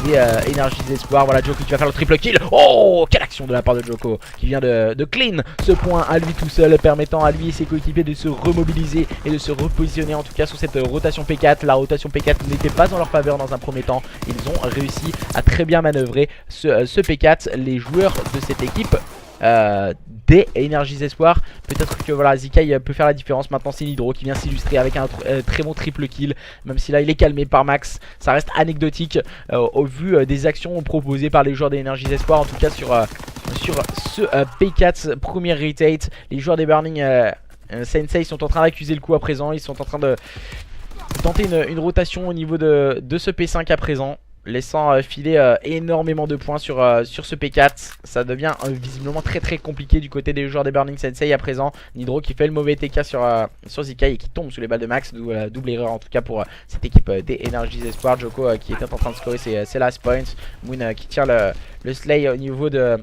des Energies Espoir. Voilà Djoko qui va faire le triple kill. Oh, quelle action de la part de Djoko qui vient de clean ce point à lui tout seul, permettant à lui et ses coéquipiers de se remobiliser et de se repositionner en tout cas sur cette rotation P4. La rotation P4 n'était pas en leur faveur dans un premier temps. Ils ont réussi à très bien manœuvrer ce P4. Les joueurs de cette équipe des Energies Espoir, peut-être que voilà Zikai peut faire la différence. Maintenant c'est Nidro qui vient s'illustrer avec un très bon triple kill. Même si là il est calmé par Max, ça reste anecdotique au vu des actions proposées par les joueurs des Energies Espoir. En tout cas sur ce P4 premier retake, les joueurs des Burning Sensei sont en train d'accuser le coup à présent. Ils sont en train de tenter une rotation au niveau de ce P5 à présent, laissant filer énormément de points sur ce P4. Ça devient visiblement très compliqué du côté des joueurs des Burning Sensei à présent. Nidro qui fait le mauvais TK sur Zikai et qui tombe sous les balles de Max, d'où double erreur en tout cas pour cette équipe des Energies Espoir. Djoko qui était en train de scorer ses last points. Moon qui tire le slay au niveau de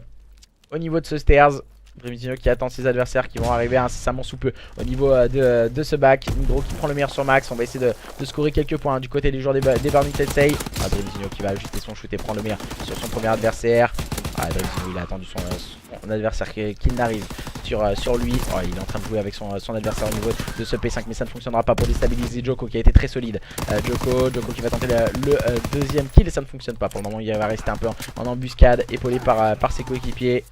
ce stairs. Dreamzinho qui attend ses adversaires qui vont arriver incessamment sous peu au niveau de ce back. Nidro qui prend le meilleur sur Max. On va essayer de scorer quelques points du côté des joueurs des Burning Sensei. Dreamzinho qui va ajuster son shoot et prendre le meilleur sur son premier adversaire. Dreamzinho il a attendu son adversaire qui n'arrive sur lui. Il est en train de jouer avec son adversaire au niveau de ce P5, mais ça ne fonctionnera pas pour déstabiliser Djoko qui a été très solide. Djoko qui va tenter le deuxième kill et ça ne fonctionne pas. Pour le moment il va rester un peu en embuscade, épaulé par ses coéquipiers.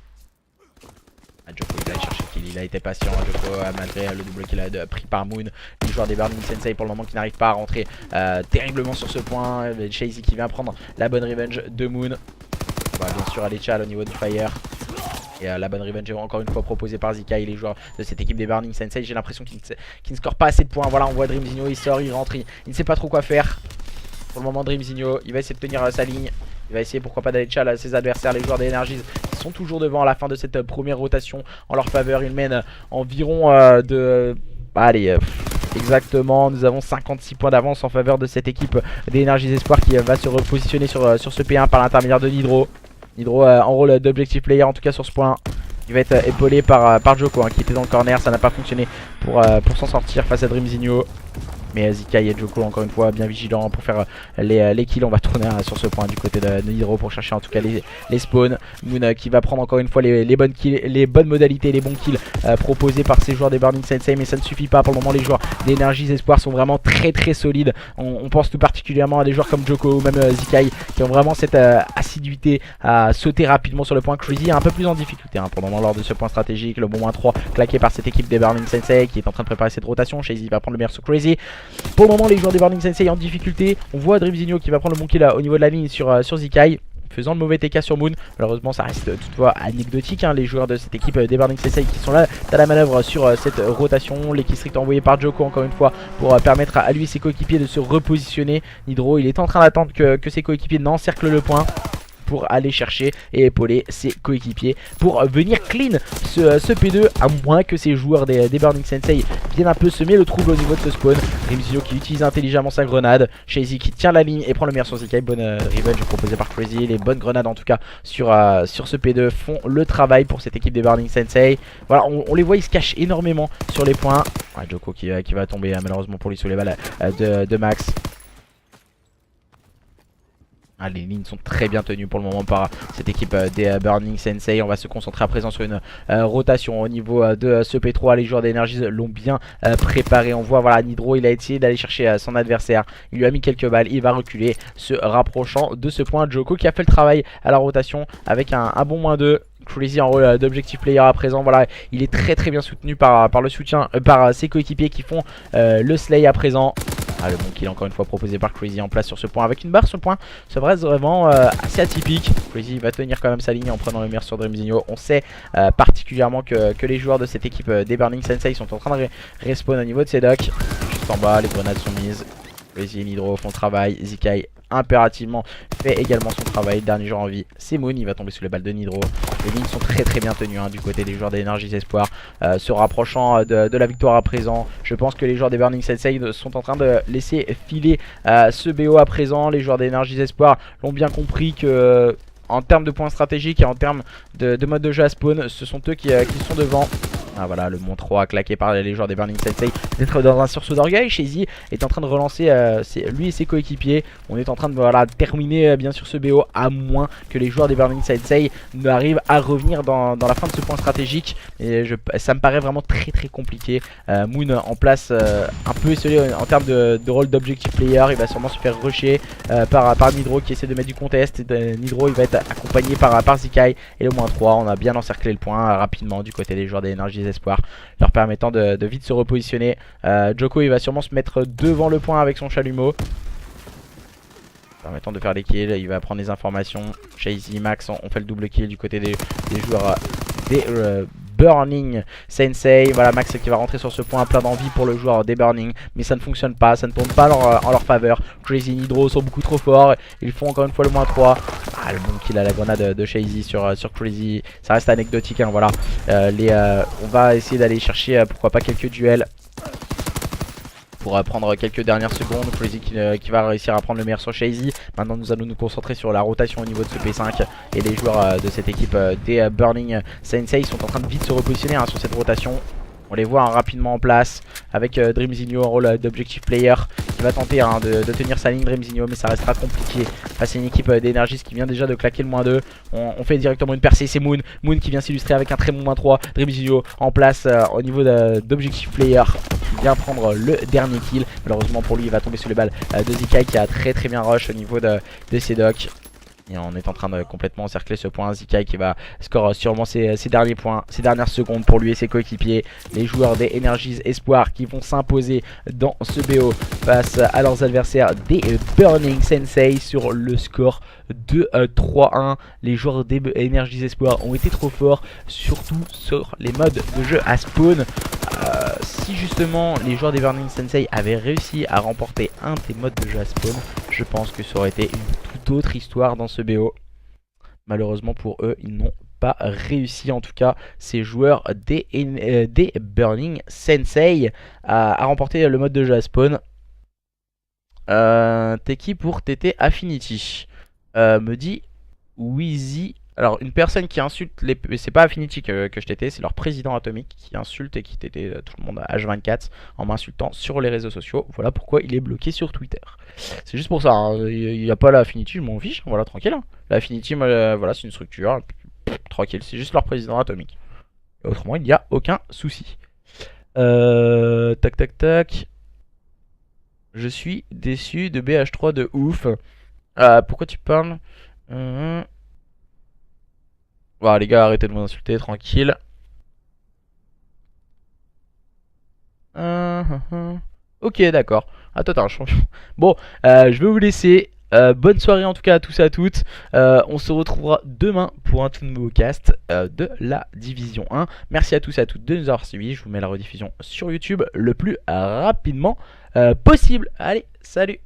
Djoko il va aller chercher le kill, il a été patient. Djoko malgré le double qu'il a pris par Moon. Les joueurs des Burning Sensei pour le moment qui n'arrivent pas à rentrer terriblement sur ce point. Chasey qui vient prendre la bonne revenge de Moon. On va bien sûr aller chal au niveau du fire. Et la bonne revenge est encore une fois proposée par Zika et les joueurs de cette équipe des Burning Sensei. J'ai l'impression qu'ils ne scorent pas assez de points. Voilà, on voit Dreamzinho, il sort, il rentre, il ne sait pas trop quoi faire. Pour le moment, Dreamzinho, il va essayer de tenir sa ligne. Il va essayer pourquoi pas d'aller chall à ses adversaires, les joueurs d'Energies qui sont toujours devant à la fin de cette première rotation en leur faveur. Ils mènent environ exactement, nous avons 56 points d'avance en faveur de cette équipe d'Energies Espoir qui va se repositionner sur ce P1 par l'intermédiaire de Nidro. Nidro en rôle d'objectif player en tout cas sur ce point. Il va être épaulé par Joko qui était dans le corner, ça n'a pas fonctionné pour s'en sortir face à Dreamzinho. Mais Zika et Joko encore une fois bien vigilants pour faire les kills. On va tourner sur ce point du côté de Nidro pour chercher en tout cas les spawns. Moon qui va prendre encore une fois les bonnes kills, les bonnes modalités, les bons kills proposés par ces joueurs des Burning Sensei. Mais ça ne suffit pas pour le moment. Les joueurs d'Energies Espoir sont vraiment très solides. On pense tout particulièrement à des joueurs comme Joko ou même Zikai qui ont vraiment cette assiduité à sauter rapidement sur le point. Crazy est un peu plus en difficulté pour le moment lors de ce point stratégique. Le bon -3 claqué par cette équipe des Burning Sensei qui est en train de préparer cette rotation. Shazy va prendre le meilleur sur Crazy. Pour le moment les joueurs des Burning Sensei en difficulté. On voit Dreamzinho qui va prendre le bon kill au niveau de la ligne sur Zikai, faisant le mauvais TK sur Moon. Malheureusement ça reste toutefois anecdotique les joueurs de cette équipe des Burning Sensei qui sont là à la manœuvre sur cette rotation. Les killstreaks envoyés par Joko encore une fois pour permettre à lui et ses coéquipiers de se repositionner. Nidro il est en train d'attendre que ses coéquipiers n'encerclent le point pour aller chercher et épauler ses coéquipiers pour venir clean ce P2, à moins que ces joueurs des Burning Sensei viennent un peu semer le trouble au niveau de ce spawn. Dreamzinho qui utilise intelligemment sa grenade, Shazy qui tient la ligne et prend le meilleur sur Zikai. Bonne revenge proposée par Crazy, les bonnes grenades en tout cas sur ce P2 font le travail pour cette équipe des Burning Sensei. Voilà, on les voit, ils se cachent énormément sur les points. Joko qui va tomber malheureusement pour lui sous les balles de Max. Les lignes sont très bien tenues pour le moment par cette équipe des Burning Sensei. On va se concentrer à présent sur une rotation au niveau de ce P3. Les joueurs d'Energies l'ont bien préparé. On voit voilà Nidro, il a essayé d'aller chercher son adversaire. Il lui a mis quelques balles, il va reculer, se rapprochant de ce point. Joko qui a fait le travail à la rotation avec un bon -2. Crazy en rôle d'objectif player à présent. Voilà, il est très bien soutenu par le soutien par ses coéquipiers qui font le slay à présent. Le bon kill encore une fois proposé par Crazy en place sur ce point avec une barre sur le point. Ça reste vraiment assez atypique. Crazy va tenir quand même sa ligne en prenant le meilleur sur Dreamzinho. On sait particulièrement que les joueurs de cette équipe des Burning Sensei sont en train de respawn au niveau de ces docks. Juste en bas, les grenades sont mises. Crazy et Nidro font le travail. Zikai impérativement fait également son travail. Dernier joueur en vie, c'est Moon, il va tomber sous les balles de Nidro. Les lignes sont très bien tenues du côté des joueurs d'Energies Espoir, se rapprochant de la victoire à présent. Je pense que les joueurs des Burning Sensei sont en train de laisser filer ce BO à présent. Les joueurs d'Energies Espoir l'ont bien compris que en termes de points stratégiques et en termes de mode de jeu à spawn, ce sont eux qui sont devant. Voilà, le -3 claqué par les joueurs des Burning Sensei. D'être dans un sursaut d'orgueil. Shazy est en train de relancer lui et ses coéquipiers. On est en train de terminer bien sûr ce BO, à moins que les joueurs des Burning Sensei n'arrivent à revenir dans la fin de ce point stratégique. Et ça me paraît vraiment très compliqué. Moon en place un peu esselé en termes de rôle d'objectif player. Il va sûrement se faire rusher par Nidro qui essaie de mettre du contest. Nidro il va être accompagné par Zikai. Et le -3, on a bien encerclé le point rapidement du côté des joueurs des Energies Espoir, leur permettant de vite se repositionner. Joko il va sûrement se mettre devant le point avec son chalumeau, permettant de faire des kills. Il va prendre des informations. Shazy, Max on fait le double kill du côté des joueurs des Burning Sensei. Voilà, Max qui va rentrer sur ce point plein d'envie pour le joueur des Burning, mais ça ne fonctionne pas, ça ne tourne pas en leur faveur. Crazy, Nidro sont beaucoup trop forts, ils font encore une fois le -3. Le bon kill à la grenade de Shazy sur Crazy, ça reste anecdotique voilà. On va essayer d'aller chercher pourquoi pas quelques duels pour prendre quelques dernières secondes. Crazy qui va réussir à prendre le meilleur sur Shazy. Maintenant nous allons nous concentrer sur la rotation au niveau de ce P5. Et les joueurs de cette équipe des Burning Sensei sont en train de vite se repositionner sur cette rotation. On les voit rapidement en place avec Dreamzinho en rôle d'objectif player qui va tenter de tenir sa ligne. Dreamzinho, mais ça restera compliqué face à une équipe d'Energies qui vient déjà de claquer le -2. On fait directement une percée, c'est Moon qui vient s'illustrer avec un très bon -3. Dreamzinho en place au niveau d'objectif player qui vient prendre le dernier kill. Malheureusement pour lui il va tomber sous les balles de Zikai qui a très bien rush au niveau de ses docks. Et on est en train de complètement encercler ce point. Zikai qui va score sûrement ses derniers points, ses dernières secondes pour lui et ses coéquipiers. Les joueurs des Energies Espoir qui vont s'imposer dans ce BO face à leurs adversaires des Burning Sensei sur le score de 3-1. Les joueurs des Energies Espoir ont été trop forts, surtout sur les modes de jeu à spawn. Si justement les joueurs des Burning Sensei avaient réussi à remporter un des modes de jeu à spawn, je pense que ça aurait été une toute autre histoire dans ce BO. Malheureusement pour eux, ils n'ont pas réussi, en tout cas ces joueurs des Burning Sensei à remporter le mode de jeu à spawn. T'es qui pour TT Affinity? Me dit Wheezy. Alors une personne qui insulte les... C'est pas Affinity que je TT, c'est leur président atomique qui insulte et qui TT tout le monde à H24 en m'insultant sur les réseaux sociaux. Voilà pourquoi il est bloqué sur Twitter. C'est juste pour ça, hein. Il n'y a pas la Affinity, je m'en fiche, voilà, tranquille. Hein. La Affinity, voilà, c'est une structure, tranquille, c'est juste leur président atomique. Et autrement, il n'y a aucun souci. Tac tac tac. Je suis déçu de BH3 de ouf. Pourquoi tu parles Voilà les gars, arrêtez de m'insulter, tranquille. Ok, d'accord. Ah toi t'es un champion. Bon, je vais vous laisser. Bonne soirée en tout cas à tous et à toutes. On se retrouvera demain pour un tout nouveau cast de la Division 1. Merci à tous et à toutes de nous avoir suivis. Je vous mets la rediffusion sur YouTube le plus rapidement possible. Allez, salut!